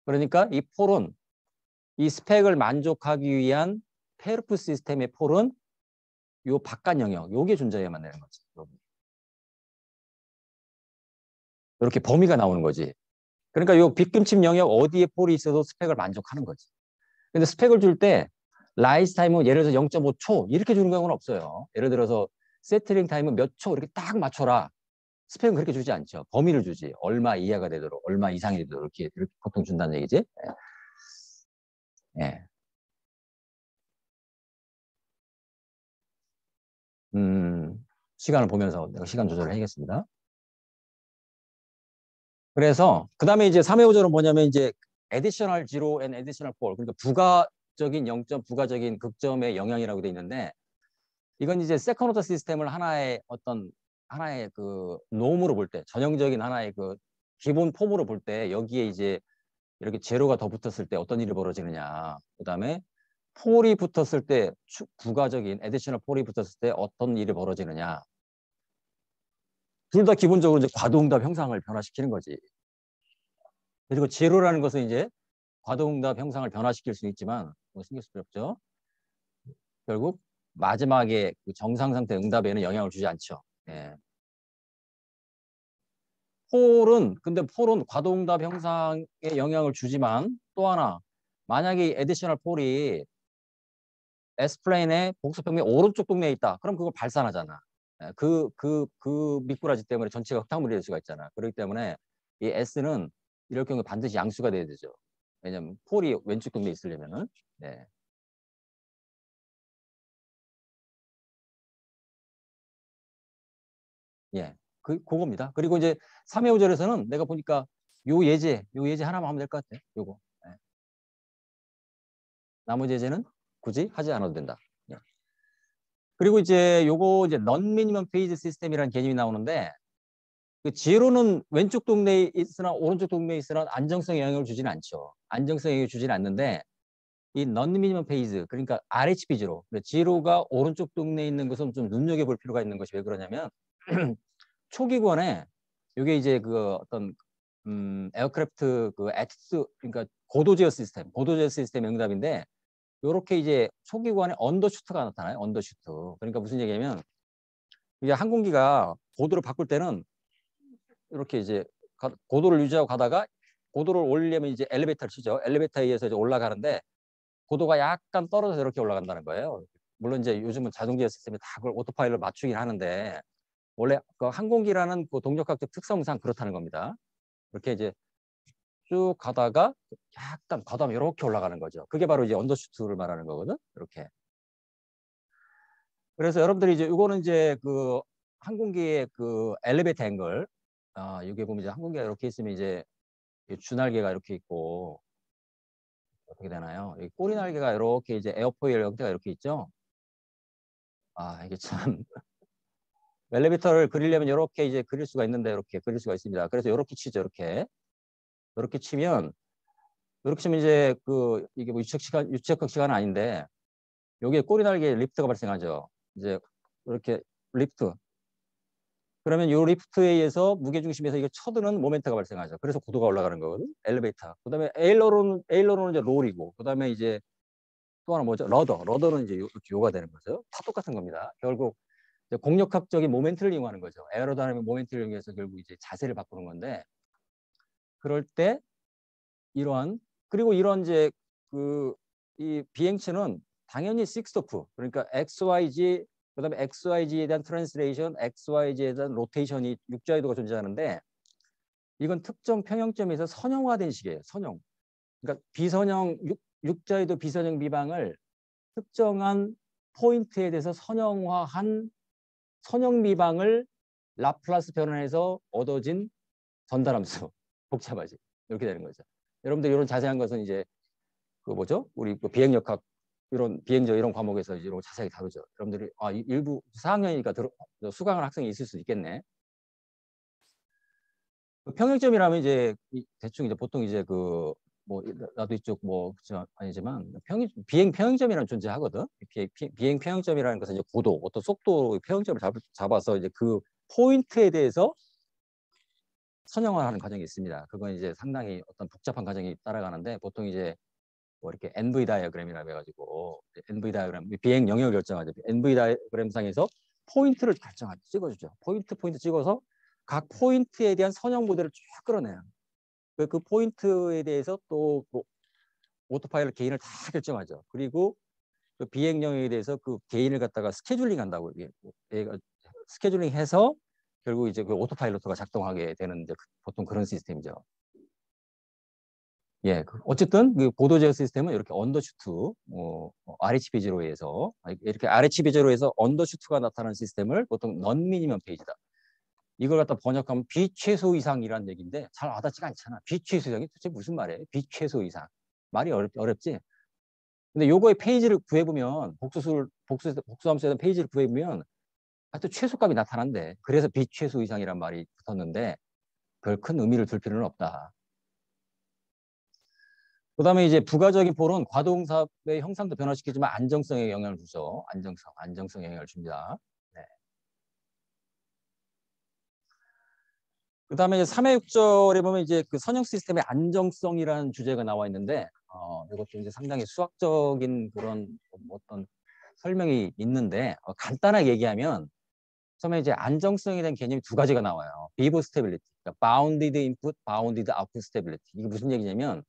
그러니까 이 폴은 이 스펙을 만족하기 위한 페르프 시스템의 폴은 요 바깥 영역 요게 존재해야만 되는 거지. 이렇게 범위가 나오는 거지. 그러니까 요 빗금침 영역 어디에 폴이 있어도 스펙을 만족하는 거지. 근데 스펙을 줄 때 라이스 타임은 예를 들어서 0.5초 이렇게 주는 경우는 없어요. 예를 들어서 세트링 타임은 몇 초 이렇게 딱 맞춰라. 스펙은 그렇게 주지 않죠. 범위를 주지. 얼마 이하가 되도록, 얼마 이상이 되도록 이렇게 보통 준다는 얘기지. 예. 시간을 보면서 내가 시간 조절을 해야겠습니다. 그래서 그 다음에 이제 3회 구조는 뭐냐면 이제 additional zero and additional four 그러니까 부가적인 0점, 부가적인 극점의 영향이라고 돼 있는데 이건 이제 세컨 오더 시스템을 하나의 그 놈으로 볼 때, 전형적인 하나의 그 기본 폼으로 볼 때 여기에 이제 이렇게 제로가 더 붙었을 때 어떤 일이 벌어지느냐. 그다음에 폴이 붙었을 때 부가적인 에디셔널 폴이 붙었을 때 어떤 일이 벌어지느냐. 둘 다 기본적으로 이제 과도응답 형상을 변화시키는 거지. 그리고 제로라는 것은 이제 과도응답 형상을 변화시킬 수 있지만 뭐 신경 쓸 필요 없죠. 결국 마지막에 그 정상 상태 응답에는 영향을 주지 않죠. 예. 근데 폴은 과도응답 형상에 영향을 주지만 또 하나 만약에 에디셔널 폴이 S플레인의 복수평면 오른쪽 동네에 있다. 그럼 그걸 발산하잖아. 예, 그 미꾸라지 때문에 전체가 흙탕물이 될 수가 있잖아. 그렇기 때문에 이 S는 이럴 경우에 반드시 양수가 돼야 되죠. 왜냐면 폴이 왼쪽 동네에 있으려면은. 네. 예. 그겁니다. 그리고 이제 3회 5절에서는 내가 보니까 요 예제 하나만 하면 될 것 같아. 요거. 예. 나머지 예제는 굳이 하지 않아도 된다. 예. 그리고 이제 요거 이제 넌 미니멈 페이지 시스템이라는 개념이 나오는데 그 제로는 왼쪽 동네에 있으나 오른쪽 동네에 있으나 안정성에 영향을 주지는 않죠. 안정성에 영향을 주지는 않는데 이 넌 미니멈 페이즈 그러니까 RHP 제로. 제로가 오른쪽 동네에 있는 것은 좀 눈여겨볼 필요가 있는 것이 왜 그러냐면 초기권에 이게 이제 그 어떤 에어크래프트 그 애투스 그러니까 고도 제어 시스템의 응답인데 요렇게 이제 초기권에 언더슈트가 나타나요. 언더슈트. 그러니까 무슨 얘기냐면 이제 항공기가 고도를 바꿀 때는 이렇게 이제 고도를 유지하고 가다가 고도를 올리려면 이제 엘리베이터를 치죠. 엘리베이터에 의해서 이제 올라가는데 고도가 약간 떨어져서 이렇게 올라간다는 거예요. 물론 이제 요즘은 자동제어 시스템이 다 그걸 오토파일럿 맞추긴 하는데 원래 그 항공기라는 그 동력학적 특성상 그렇다는 겁니다. 이렇게 이제 쭉 가다가 약간 가다면 이렇게 올라가는 거죠. 그게 바로 이제 언더슈트를 말하는 거거든. 이렇게. 그래서 여러분들이 이제 이거는 이제 그 항공기의 그 엘리베이터 앵글. 여기 보면 이제 항공기가 이렇게 있으면 이제 주날개가 이렇게 있고 어떻게 되나요? 이 꼬리 날개가 이렇게 이제 에어포일 형태가 이렇게 있죠. 이게 참 엘리베이터를 그리려면 이렇게 이제 그릴 수가 있는데 이렇게 그릴 수가 있습니다. 그래서 이렇게 치죠. 이렇게 치면 이제 그 이게 뭐 유체적 시간은 아닌데 여기에 꼬리 날개에 리프트가 발생하죠. 이제 이렇게 리프트. 그러면 이 리프트에 의해서 무게중심에서 이게 쳐드는 모멘트가 발생하죠. 그래서 고도가 올라가는 거거든. 엘리베이터. 그다음에 에일러론은 이제 롤이고, 그다음에 이제 또 하나 뭐죠? 러더는 이제 이렇게 요가 되는 거죠. 다 똑같은 겁니다. 결국 이제 공력학적인 모멘트를 이용하는 거죠. 에어로다이내믹 모멘트를 이용해서 결국 이제 자세를 바꾸는 건데, 그럴 때 그리고 이런 이제 그 이 비행체는 당연히 식스토프, 그러니까 XYG, 그다음에 XYG에 대한 트랜스레이션, XYG에 대한 로테이션이 육자유도가 존재하는데, 이건 특정 평형점에서 선형화된 식이에요. 선형. 그러니까 육자유도 비선형 미방을 특정한 포인트에 대해서 선형화한 선형 미방을 라플라스 변환해서 얻어진 전달함수. 복잡하지. 이렇게 되는 거죠. 여러분들 이런 자세한 것은 이제 그 뭐죠? 우리 그 비행역학 이런 비행저 이런 과목에서 이제 이런 자세하게 다루죠. 여러분들이 일부 4학년이니까 수강한 학생이 있을 수 있겠네. 그 평형점이라면 이제 대충 이제 보통 이제 그 뭐 나도 이쪽 뭐 아니지만 비행 평형점이라는 존재하거든. 비행 평형점이라는 것은 이제 고도, 어떤 속도 평형점을 잡아서 이제 그 포인트에 대해서 선형화하는 과정이 있습니다. 그건 이제 상당히 어떤 복잡한 과정이 따라가는데 보통 이제 뭐 이렇게 NV 다이어그램이라고 해가지고 NV 다이어그램 비행 영역을 결정하죠. NV 다이어그램 상에서 포인트를 찍어주죠. 포인트 찍어서 각 포인트에 대한 선형 모델을 쭉 끌어내요. 그 포인트에 대해서 또 오토파일럿 개인을 다 결정하죠. 그리고 그 비행 영역에 대해서 그 개인을 갖다가 스케줄링 한다고 스케줄링 해서 결국 이제 그 오토파일럿가 작동하게 되는 이제 보통 그런 시스템이죠. 예, 어쨌든 그 고도 제어 시스템은 이렇게 언더슈트, RH 비제로에서 이렇게 RH 비제로에서 언더슈트가 나타나는 시스템을 보통 넌 미니멈 페이지다. 이걸 갖다 번역하면 비최소 이상이라는 얘기인데 잘 와닿지가 않잖아. 비최소 이상이 도대체 무슨 말이에요? 비최소 이상. 말이 어렵지? 근데 요거의 페이지를 구해보면 복수함수에 대한 페이지를 구해보면 하여튼 최소값이 나타난대. 그래서 비최소 이상이란 말이 붙었는데 별 큰 의미를 둘 필요는 없다. 그다음에 이제 부가적인 폴은 과도응삽의 형상도 변화시키지만 안정성에 영향을 주죠. 안정성에 영향을 줍니다. 네. 그다음에 이제 3회 6절에 보면 이제 그 선형 시스템의 안정성이라는 주제가 나와 있는데 이것도 이제 상당히 수학적인 그런 어떤 설명이 있는데 간단하게 얘기하면 처음에 이제 안정성에 대한 개념이 두 가지가 나와요. 비보 스테빌리티, 그러니까 바운디드 인풋, 바운디드 아웃풋 스테빌리티. 이게 무슨 얘기냐면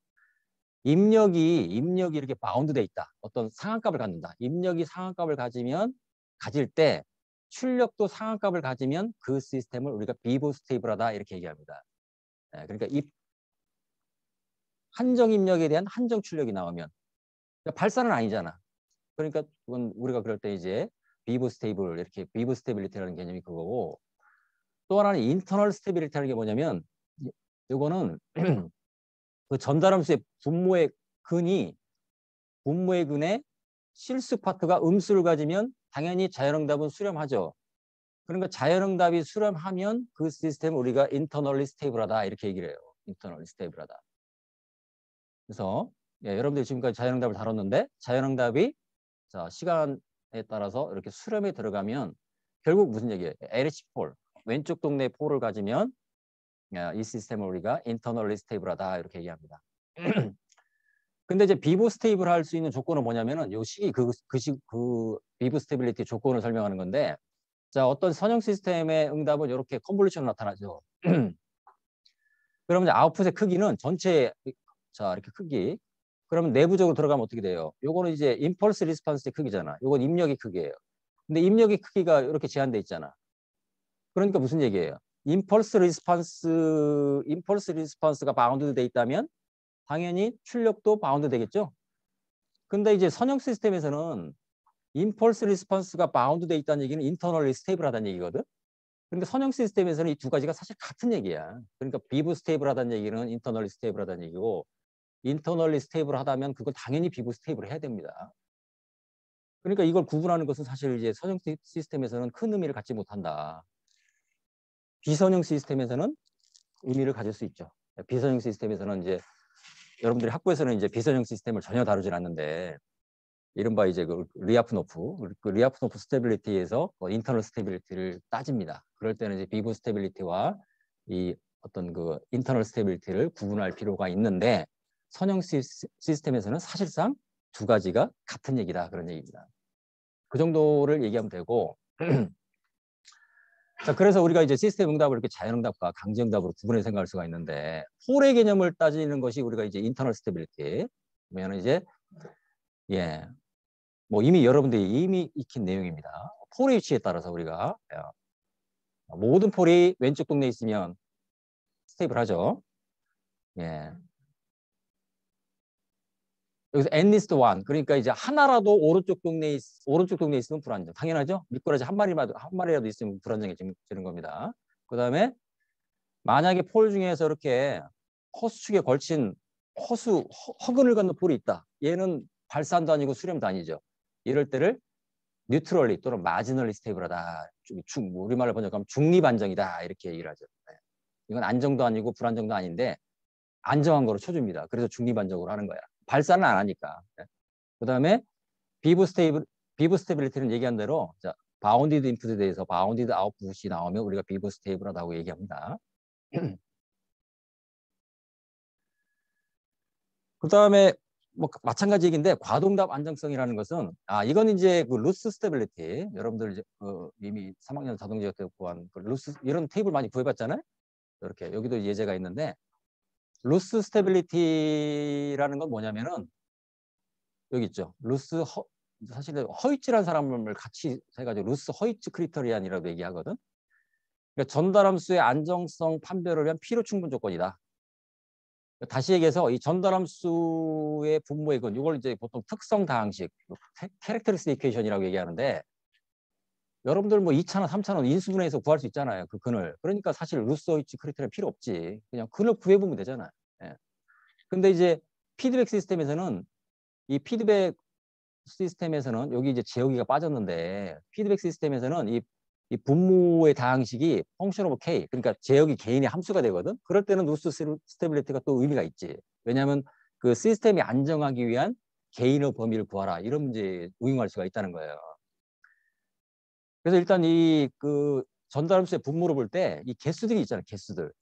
입력이 이렇게 바운드돼 있다. 어떤 상한값을 갖는다. 입력이 상한값을 가질 때 출력도 상한값을 가지면 그 시스템을 우리가 비보 스테이블하다 이렇게 얘기합니다. 네, 그러니까 이 한정 입력에 대한 한정 출력이 나오면 그러니까 발사는 아니잖아. 그러니까 그건 우리가 그럴 때 이제 비보 스테이블리티라는 개념이 그거고, 또 하나는 인터널 스테빌리티라는 게 뭐냐면 이거는 그 전달함수의 분모의 근에 실수 파트가 음수를 가지면 당연히 자연응답은 수렴하죠. 그러니까 자연응답이 수렴하면 그 시스템을 우리가 인터널리 스테이블하다 이렇게 얘기를 해요. 인터널리 스테이블하다. 그래서 여러분들이 지금까지 자연응답을 다뤘는데 자연응답이 시간에 따라서 이렇게 수렴에 들어가면 결국 무슨 얘기예요? LH 폴, 왼쪽 동네 폴을 가지면 이 시스템을 우리가 인터널리 스테이블하다 이렇게 얘기합니다. 근데 이제 비보 스테이블 할 수 있는 조건은 뭐냐면은 요 식이 그 비보 스테빌리티 조건을 설명하는 건데, 자, 어떤 선형 시스템의 응답은 이렇게 컨볼루션으로 나타나죠. 그러면 이제 아웃풋의 크기는 전체 이렇게 크기 그러면 내부적으로 들어가면 어떻게 돼요? 요거는 이제 임펄스 리스판스의 크기잖아. 요건 입력의 크기예요. 근데 입력의 크기가 이렇게 제한돼 있잖아. 그러니까 무슨 얘기예요? 임펄스 리스판스가 바운드 돼 있다면 당연히 출력도 바운드 되겠죠? 근데 이제 선형 시스템에서는 임펄스 리스판스가 바운드 돼 있다는 얘기는 인터널리 스테이블하다는 얘기거든. 그러니까 선형 시스템에서는 이 두 가지가 사실 같은 얘기야. 그러니까 비브 스테이블하다는 얘기는 인터널리 스테이블하다는 얘기고, 인터널리 스테이블하다면 그걸 당연히 비브 스테이블 해야 됩니다. 그러니까 이걸 구분하는 것은 사실 이제 선형 시스템에서는 큰 의미를 갖지 못한다. 비선형 시스템에서는 의미를 가질 수 있죠. 비선형 시스템에서는 이제 여러분들이 학부에서는 이제 비선형 시스템을 전혀 다루진 않는데, 이른바 이제 그 리아프노프 스테빌리티에서 인터널 스테빌리티를 따집니다. 그럴 때는 이제 비브 스테빌리티와 이 어떤 그 인터널 스테빌리티를 구분할 필요가 있는데, 선형 시스템에서는 사실상 두 가지가 같은 얘기다, 그런 얘기입니다. 그 정도를 얘기하면 되고, 자, 그래서 우리가 이제 시스템 응답을 이렇게 자연응답과 강제응답으로 구분해 생각할 수가 있는데, 폴의 개념을 따지는 것이 우리가 이제 인터널 스테빌리티. 그러면 이제 예, 뭐 이미 여러분들이 이미 익힌 내용입니다. 폴의 위치에 따라서 우리가 모든 폴이 왼쪽 동네에 있으면 스테이블하죠. 예. 여기서 at least one, 그러니까 이제 하나라도 오른쪽 동네에 있으면 불안정. 당연하죠. 미꾸라지 한 마리라도 있으면 불안정해지는 겁니다. 그다음에 만약에 폴 중에서 이렇게 허수축에 걸친 허근을 걷는 폴이 있다. 얘는 발산도 아니고 수렴도 아니죠. 이럴 때를 뉴트럴리 또는 마지널리 스테이블하다. 우리말로 번역하면 중립안정이다. 이렇게 얘기를 하죠. 네. 이건 안정도 아니고 불안정도 아닌데 안정한 거로 쳐줍니다. 그래서 중립안정으로 하는 거야. 발산은 안 하니까. 네. 그다음에 비브 스테빌리티는 얘기한 대로 자, 바운디드 인풋에 대해서 바운디드 아웃풋이 나오면 우리가 비브 스테이블하다고 얘기합니다. 그다음에 뭐 마찬가지 얘기인데 과동답 안정성이라는 것은 이건 이제 그 루스 스테빌리티, 여러분들 이제 이미 3학년 자동제어 때 구한 그 루스 이런 테이블 많이 구해봤잖아요. 이렇게 여기도 예제가 있는데 루스 스테빌리티라는 건 뭐냐면은 여기 있죠. 사실 허이츠라는 사람을 같이 해가지고 루스 허이츠 크리터리안이라고 얘기하거든. 그러니까 전달함수의 안정성 판별을 위한 필요 충분 조건이다. 다시 얘기해서 이 전달함수의 분모의 근 이걸 이제 보통 특성 다항식, 캐릭터리스티케이션이라고 얘기하는데 여러분들 뭐 2차나 3차나 인수분해해서 구할 수 있잖아요. 그 근을. 그러니까 사실 루소이치 크리테리아 필요 없지. 그냥 근을 구해보면 되잖아요. 예. 근데 이제 피드백 시스템에서는 여기 이제 제어기가 빠졌는데 피드백 시스템에서는 이 분모의 다항식이 펑션 오브 K, 그러니까 제어기 개인의 함수가 되거든. 그럴 때는 루스 스테빌리티가 또 의미가 있지. 왜냐하면 그 시스템이 안정하기 위한 개인의 범위를 구하라. 이런 문제에 응용할 수가 있다는 거예요. 그래서 일단 이 그 전달함수의 분모를 볼 때 이 개수들이 있잖아요. 개수들.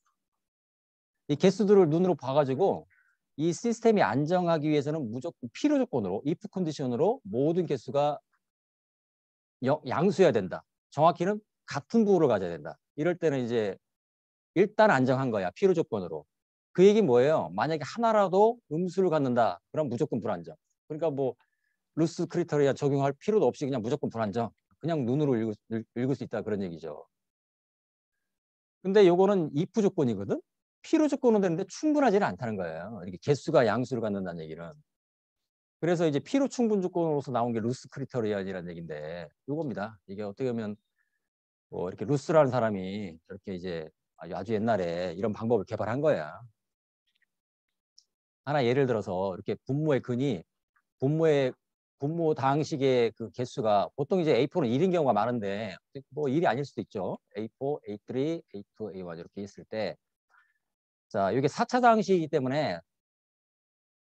이 개수들을 눈으로 봐가지고 이 시스템이 안정하기 위해서는 무조건 필요 조건으로 if 컨디션으로 모든 개수가 양수해야 된다. 정확히는 같은 부호를 가져야 된다. 이럴 때는 이제 일단 안정한 거야. 필요 조건으로. 그 얘기 뭐예요? 만약에 하나라도 음수를 갖는다. 그럼 무조건 불안정. 그러니까 뭐 루스 크리터리아 적용할 필요도 없이 그냥 무조건 불안정. 그냥 눈으로 읽을 수 있다. 그런 얘기죠. 근데 요거는 if 조건이거든. 필요 조건은 되는데 충분하지는 않다는 거예요. 이렇게 개수가 양수를 갖는다는 얘기는. 그래서 이제 필요 충분 조건으로서 나온 게 루스 크리터리안이라는 얘기인데 요겁니다. 이게 어떻게 보면 뭐 이렇게 루스라는 사람이 이렇게 이제 아주 옛날에 이런 방법을 개발한 거야. 하나 예를 들어서 이렇게 분모 다항식의 그 개수가 보통 이제 A4는 1인 경우가 많은데 뭐 1이 아닐 수도 있죠. A4, A3, A2, A1 이렇게 있을 때 자, 이게 4차 다항식이기 때문에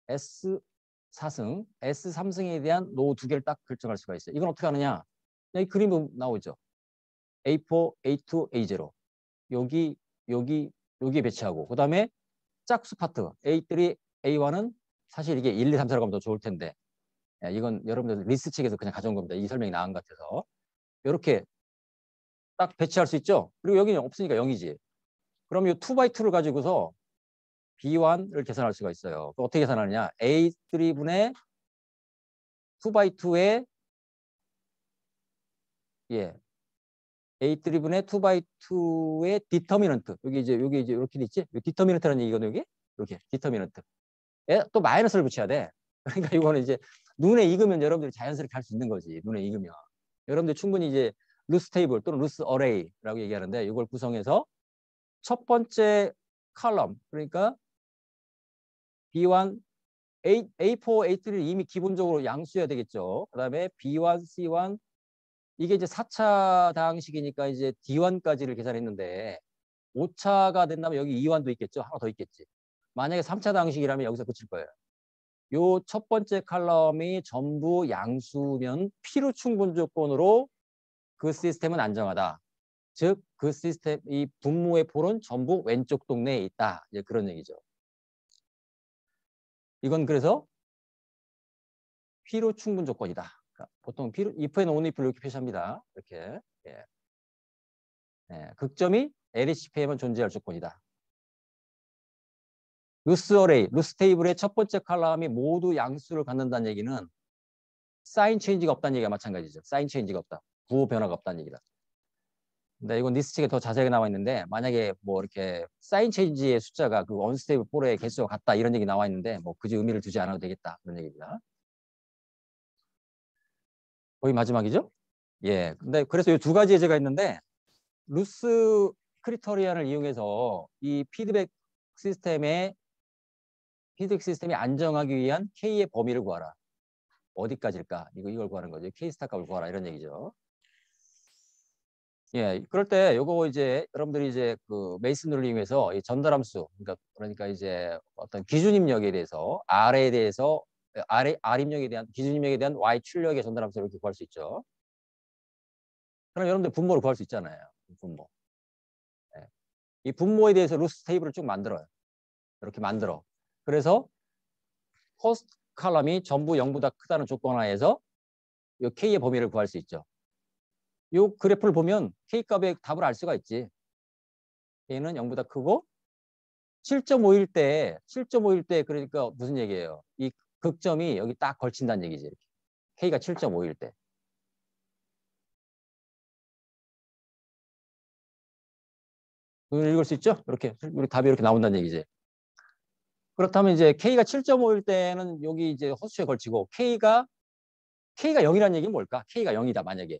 S4승, S3승에 대한 노 두 개를 딱 결정할 수가 있어요. 이건 어떻게 하느냐? 이 그림 나오죠. A4, A2, A0. 여기에 배치하고 그다음에 짝수 파트 A3, A1은 사실 이게 1, 2, 3, 4로 가면 더 좋을 텐데 이건 여러분들 리스트 책에서 그냥 가져온 겁니다. 이 설명이 나은 것 같아서 이렇게 딱 배치할 수 있죠. 그리고 여기는 없으니까 0이지. 그럼 이 2x2를 가지고서 B1을 계산할 수가 있어요. 또 어떻게 계산하느냐? A3분의 2x2의 A3분의 2x2의 디터미넌트. 여기 이제 이렇게 돼 있지? 디터미넌트라는 얘기거든요, 여기. 이렇게 디터미넌트. 또 마이너스를 붙여야 돼. 그러니까 이거는 이제 눈에 익으면 여러분들이 자연스럽게 할 수 있는 거지. 눈에 익으면. 여러분들 충분히 이제 루스 테이블 또는 루스 어레이라고 얘기하는데 이걸 구성해서 첫 번째 칼럼, 그러니까 B1, A4, A3를 이미 기본적으로 양수해야 되겠죠. 그 다음에 B1, C1, 이게 이제 4차 다항식이니까 이제 D1까지를 계산했는데 5차가 된다면 여기 2완도 있겠죠. 하나 더 있겠지. 만약에 3차 다항식이라면 여기서 그칠 거예요. 요 첫 번째 칼럼이 전부 양수면 필요 충분 조건으로 그 시스템은 안정하다. 즉, 그 시스템, 이 분모의 폴은 전부 왼쪽 동네에 있다. 이제 그런 얘기죠. 이건 그래서 필요 충분 조건이다. 그러니까 보통 필요, if and only if를 이렇게 표시합니다. 이렇게. 극점이 LHP에만 존재할 조건이다. 루스 어레이, 루스 테이블의 첫 번째 칼럼이 모두 양수를 갖는다는 얘기는 사인 체인지가 없다는 얘기가 마찬가지죠. 사인 체인지가 없다. 부호 변화가 없다는 얘기다. 근데 이건 리스트책에 더 자세하게 나와 있는데 만약에 뭐 이렇게 사인 체인지의 숫자가 그 언스테이블 폴의 개수와 같다 이런 얘기 나와 있는데 뭐 굳이 의미를 두지 않아도 되겠다 그런 얘기입니다. 거의 마지막이죠? 근데 그래서 이 두 가지 예제가 있는데 루스 크리터리안을 이용해서 이 피드백 시스템이 안정하기 위한 K의 범위를 구하라. 어디까지일까? 이걸 구하는 거죠. K 스타 값을 구하라 이런 얘기죠. 그럴 때 요거 이제 여러분들이 이제 그 메이슨룰을 이용해서 이 전달함수, 그러니까 이제 어떤 기준 입력에 대해서 R에 대해서 R 입력에 대한 기준 입력에 대한 Y 출력의 전달함수를 이렇게 구할 수 있죠. 그럼 여러분들 분모를 구할 수 있잖아요. 분모. 이 분모에 대해서 루스 테이블을 쭉 만들어요. 이렇게 만들어. 그래서 퍼스트 칼럼이 전부 0보다 크다는 조건 하에서 이 K의 범위를 구할 수 있죠. 이 그래프를 보면 K 값의 답을 알 수가 있지. K는 0보다 크고 7.5일 때 그러니까 무슨 얘기예요? 이 극점이 여기 딱 걸친다는 얘기지. 이렇게. K가 7.5일 때. 읽을 수 있죠? 이렇게 우리 답이 이렇게 나온다는 얘기지. 그렇다면 이제 K가 7.5일 때는 여기 이제 허수에 걸치고 K가 0이라는 얘기는 뭘까? K가 0이다 만약에.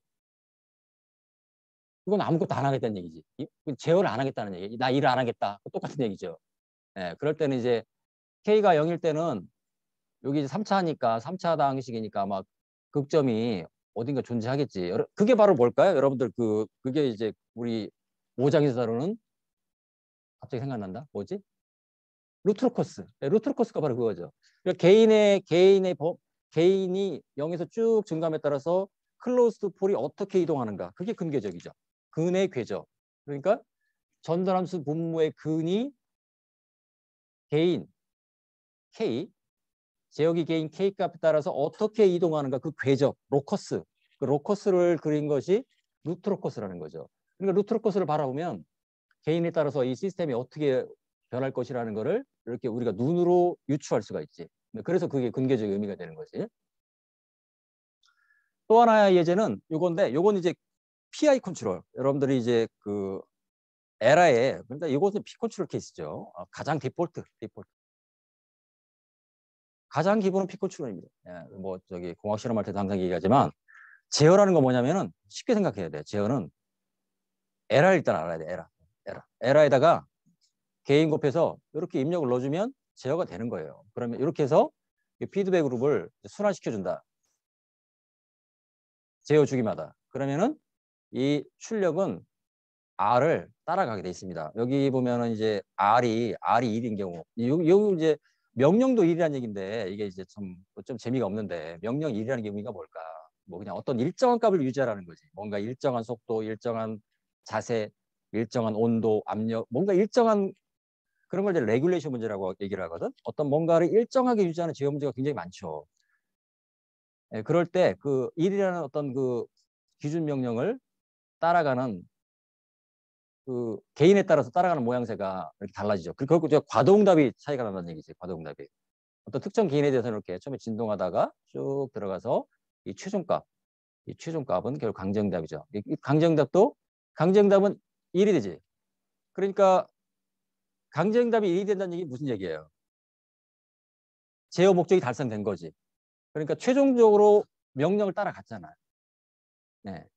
그건 아무것도 안 하겠다는 얘기지. 제어를 안 하겠다는 얘기. 나 일을 안 하겠다. 똑같은 얘기죠. 그럴 때는 이제 K가 0일 때는 여기 이제 3차니까 3차 방식이니까 막 극점이 어딘가 존재하겠지. 그게 바로 뭘까요? 여러분들 그게 이제 우리 5장에서 다루는 갑자기 생각난다. 뭐지? 루트로커스. 루트로커스가 바로 그거죠. 그러니까 개인이 0에서 쭉 증감에 따라서 클로스드 폴이 어떻게 이동하는가. 그게 근궤적이죠. 근의 궤적. 그러니까 전달함수 분모의 근이 개인 K, 제어기 개인 K 값에 따라서 어떻게 이동하는가 그 궤적, 로커스. 그 로커스를 그린 것이 루트로커스라는 거죠. 그러니까 루트로커스를 바라보면 개인에 따라서 이 시스템이 어떻게 변할 것이라는 거를 이렇게 우리가 눈으로 유추할 수가 있지. 그래서 그게 근궤적 의미가 되는 거지. 또 하나의 예제는 요건데 요건 이제 PI 컨트롤. 여러분들이 이제 그 에라에 그러니까 이것은 P 컨트롤 케이스죠. 가장 디폴트. 가장 기본은 P 컨트롤입니다. 뭐 저기 공학 실험할 때도 항상 얘기하지만 제어라는 건 뭐냐면은 쉽게 생각해야 돼. 제어는 에라 일단 알아야 돼. 에라에다가 개인 곱해서 이렇게 입력을 넣어주면 제어가 되는 거예요. 그러면 이렇게 해서 피드백 그룹을 순환시켜준다. 제어 주기마다. 그러면은 이 출력은 R을 따라가게 돼 있습니다. 여기 보면은 이제 R이 1인 경우, 여기 이제 명령도 1이라는 얘기인데 이게 이제 좀 재미가 없는데 명령 1이라는 게 의미가 뭘까? 뭐 그냥 어떤 일정한 값을 유지하라는 거지. 뭔가 일정한 속도, 일정한 자세, 일정한 온도, 압력, 뭔가 일정한 그런 걸 이제 레귤레이션 문제라고 얘기를 하거든. 어떤 뭔가를 일정하게 유지하는 제어 문제가 굉장히 많죠. 그럴 때 그 1이라는 어떤 그 기준 명령을 따라가는 그 개인에 따라서 따라가는 모양새가 이렇게 달라지죠. 그리고 과도응답이 차이가 난다는 얘기지. 과도응답이. 어떤 특정 개인에 대해서는 이렇게 처음에 진동하다가 쭉 들어가서 이 최종값은 결국 강정답이죠. 이 강정답은 1이 되지. 그러니까 강정답이 1이 된다는 얘기 무슨 얘기예요? 제어 목적이 달성된 거지. 그러니까 최종적으로 명령을 따라갔잖아요. 네.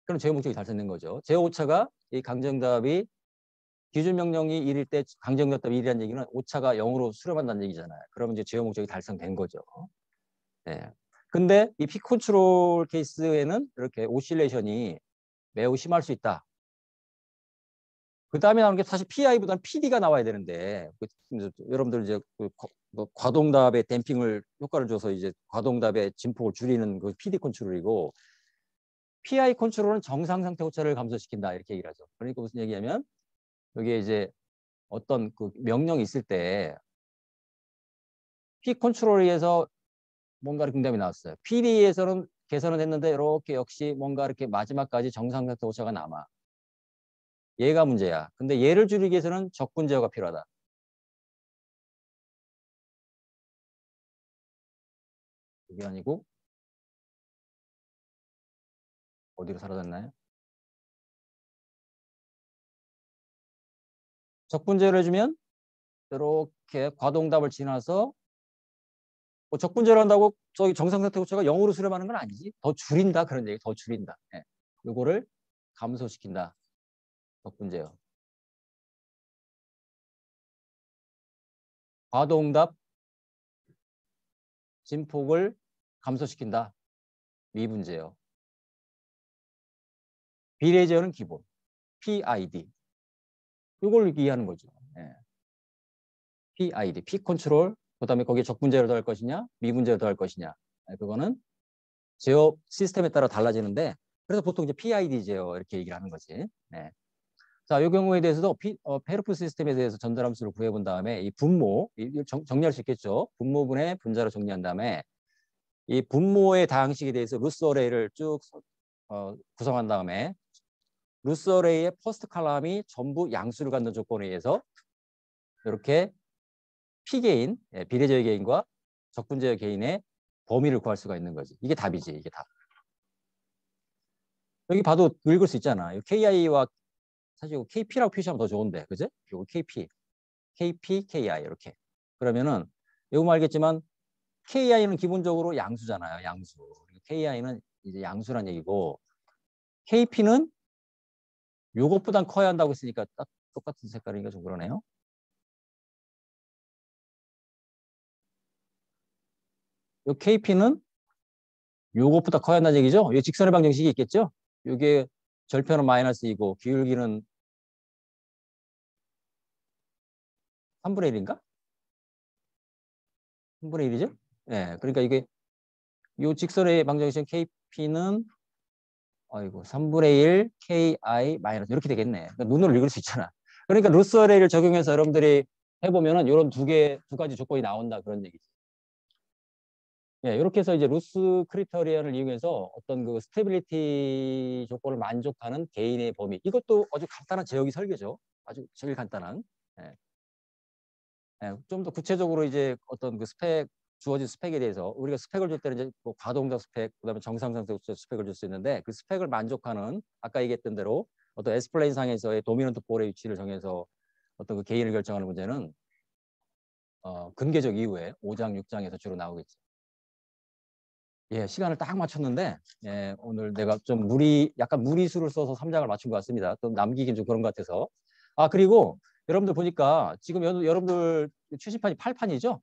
그럼 제어 목적이 달성된 거죠. 제어 오차가 이 강정답이 기준 명령이 1일 때 강정답이 1이라는 얘기는 오차가 0으로 수렴한다는 얘기잖아요. 그러면 이제 제어 목적이 달성된 거죠. 네. 근데 이 피 컨트롤 케이스에는 이렇게 오실레이션이 매우 심할 수 있다. 그 다음에 나오는 게 사실 PI보다는 PD가 나와야 되는데 여러분들 이제 뭐 과동답에 댐핑을 효과를 줘서 이제 과동답의 진폭을 줄이는 그 PD 컨트롤이고 PI 컨트롤은 정상 상태 오차를 감소시킨다 이렇게 얘기를 하죠. 그러니까 무슨 얘기냐면 여기에 이제 어떤 그 명령이 있을 때 P 컨트롤에 의해서 뭔가 응답이 나왔어요. PD에서는 개선은 했는데 이렇게 역시 뭔가 이렇게 마지막까지 정상 상태 오차가 남아. 얘가 문제야. 근데 얘를 줄이기 위해서는 적분 제어가 필요하다. 이게 아니고 어디로 사라졌나요? 적분 제어를 해주면 이렇게 과동답을 지나서 뭐 적분 제어를 한다고 저기 정상 상태 오차가 0으로 수렴하는 건 아니지. 더 줄인다 그런 얘기. 더 줄인다. 네. 요거를 감소시킨다. 적분 제어. 과동답 진폭을 감소시킨다. 미분제어. 비례 제어는 기본. PID. 이걸 이해하는 거죠. 네. PID, P 컨트롤. 그다음에 거기에 적분 제어를 더할 것이냐, 미분 제어를 더할 것이냐. 네, 그거는 제어 시스템에 따라 달라지는데 그래서 보통 이제 PID 제어 이렇게 얘기를 하는 거지. 네. 자, 이 경우에 대해서도 페르프 시스템에 대해서 전달함수를 구해본 다음에 이 분모, 정리할 수 있겠죠. 분모분의 분자로 정리한 다음에 이 분모의 다항식에 대해서 루스 어레이를 쭉 구성한 다음에 루스 어레이의 퍼스트 칼럼이 전부 양수를 갖는 조건에 의해서 이렇게 P개인, 비례제의 개인과 적분제의 개인의 범위를 구할 수가 있는 거지. 이게 답이지, 이게 답. 여기 봐도 읽을 수 있잖아. KI와 사실 KP라고 표시하면 더 좋은데, 그죠? 이거 KP, KI 이렇게. 그러면은 이거 알겠지만 KI는 기본적으로 양수잖아요, 양수. KI는 이제 양수란 얘기고 KP는 요것보단 커야 한다고 했으니까 딱 똑같은 색깔이니까 좀 그러네요. 요 KP는 요것보다 커야 한다는 얘기죠. 이 직선의 방정식이 있겠죠. 이게 절편은 마이너스이고 기울기는 3분의 1인가? 3분의 1이죠? 네, 그러니까 이게 요 직선의 방정식 KP는 아이고 3분의 1 KI 마이너스 이렇게 되겠네. 그러니까 눈으로 읽을 수 있잖아. 그러니까 루스 어레이를 적용해서 여러분들이 해보면은 이런 두 가지 조건이 나온다 그런 얘기죠. 예, 이렇게 해서 이제 루스 크리터리언을 이용해서 어떤 그 스테빌리티 조건을 만족하는 개인의 범위. 이것도 아주 간단한 제어기 설계죠. 아주 제일 간단한. 예. 예, 좀 더 구체적으로 이제 어떤 그 주어진 스펙에 대해서 우리가 스펙을 줄 때는 이제 뭐 과동작 스펙, 그다음에 정상상태 스펙을 줄 수 있는데 그 스펙을 만족하는 아까 얘기했던 대로 어떤 에스플레인 상에서의 도미넌트 볼의 위치를 정해서 어떤 그 개인을 결정하는 문제는 근계적 이후에 5장, 6장에서 주로 나오겠죠. 예, 시간을 딱 맞췄는데 예, 오늘 내가 좀 약간 무리수를 써서 3장을 맞춘 것 같습니다. 또 남기긴 좀 그런 것 같아서. 아, 그리고 여러분들 보니까 지금 여러분들 최신판이 8판이죠?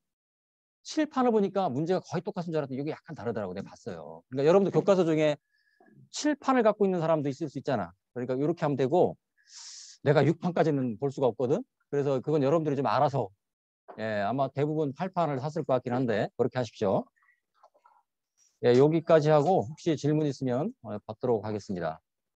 7판을 보니까 문제가 거의 똑같은 줄 알았는데 이게 약간 다르더라고. 내가 봤어요. 그러니까 여러분들 교과서 중에 7판을 갖고 있는 사람도 있을 수 있잖아. 그러니까 이렇게 하면 되고 내가 6판까지는 볼 수가 없거든. 그래서 그건 여러분들이 좀 알아서 예, 아마 대부분 8판을 샀을 것 같긴 한데 그렇게 하십시오. 예, 여기까지 하고 혹시 질문 있으면 받도록 하겠습니다.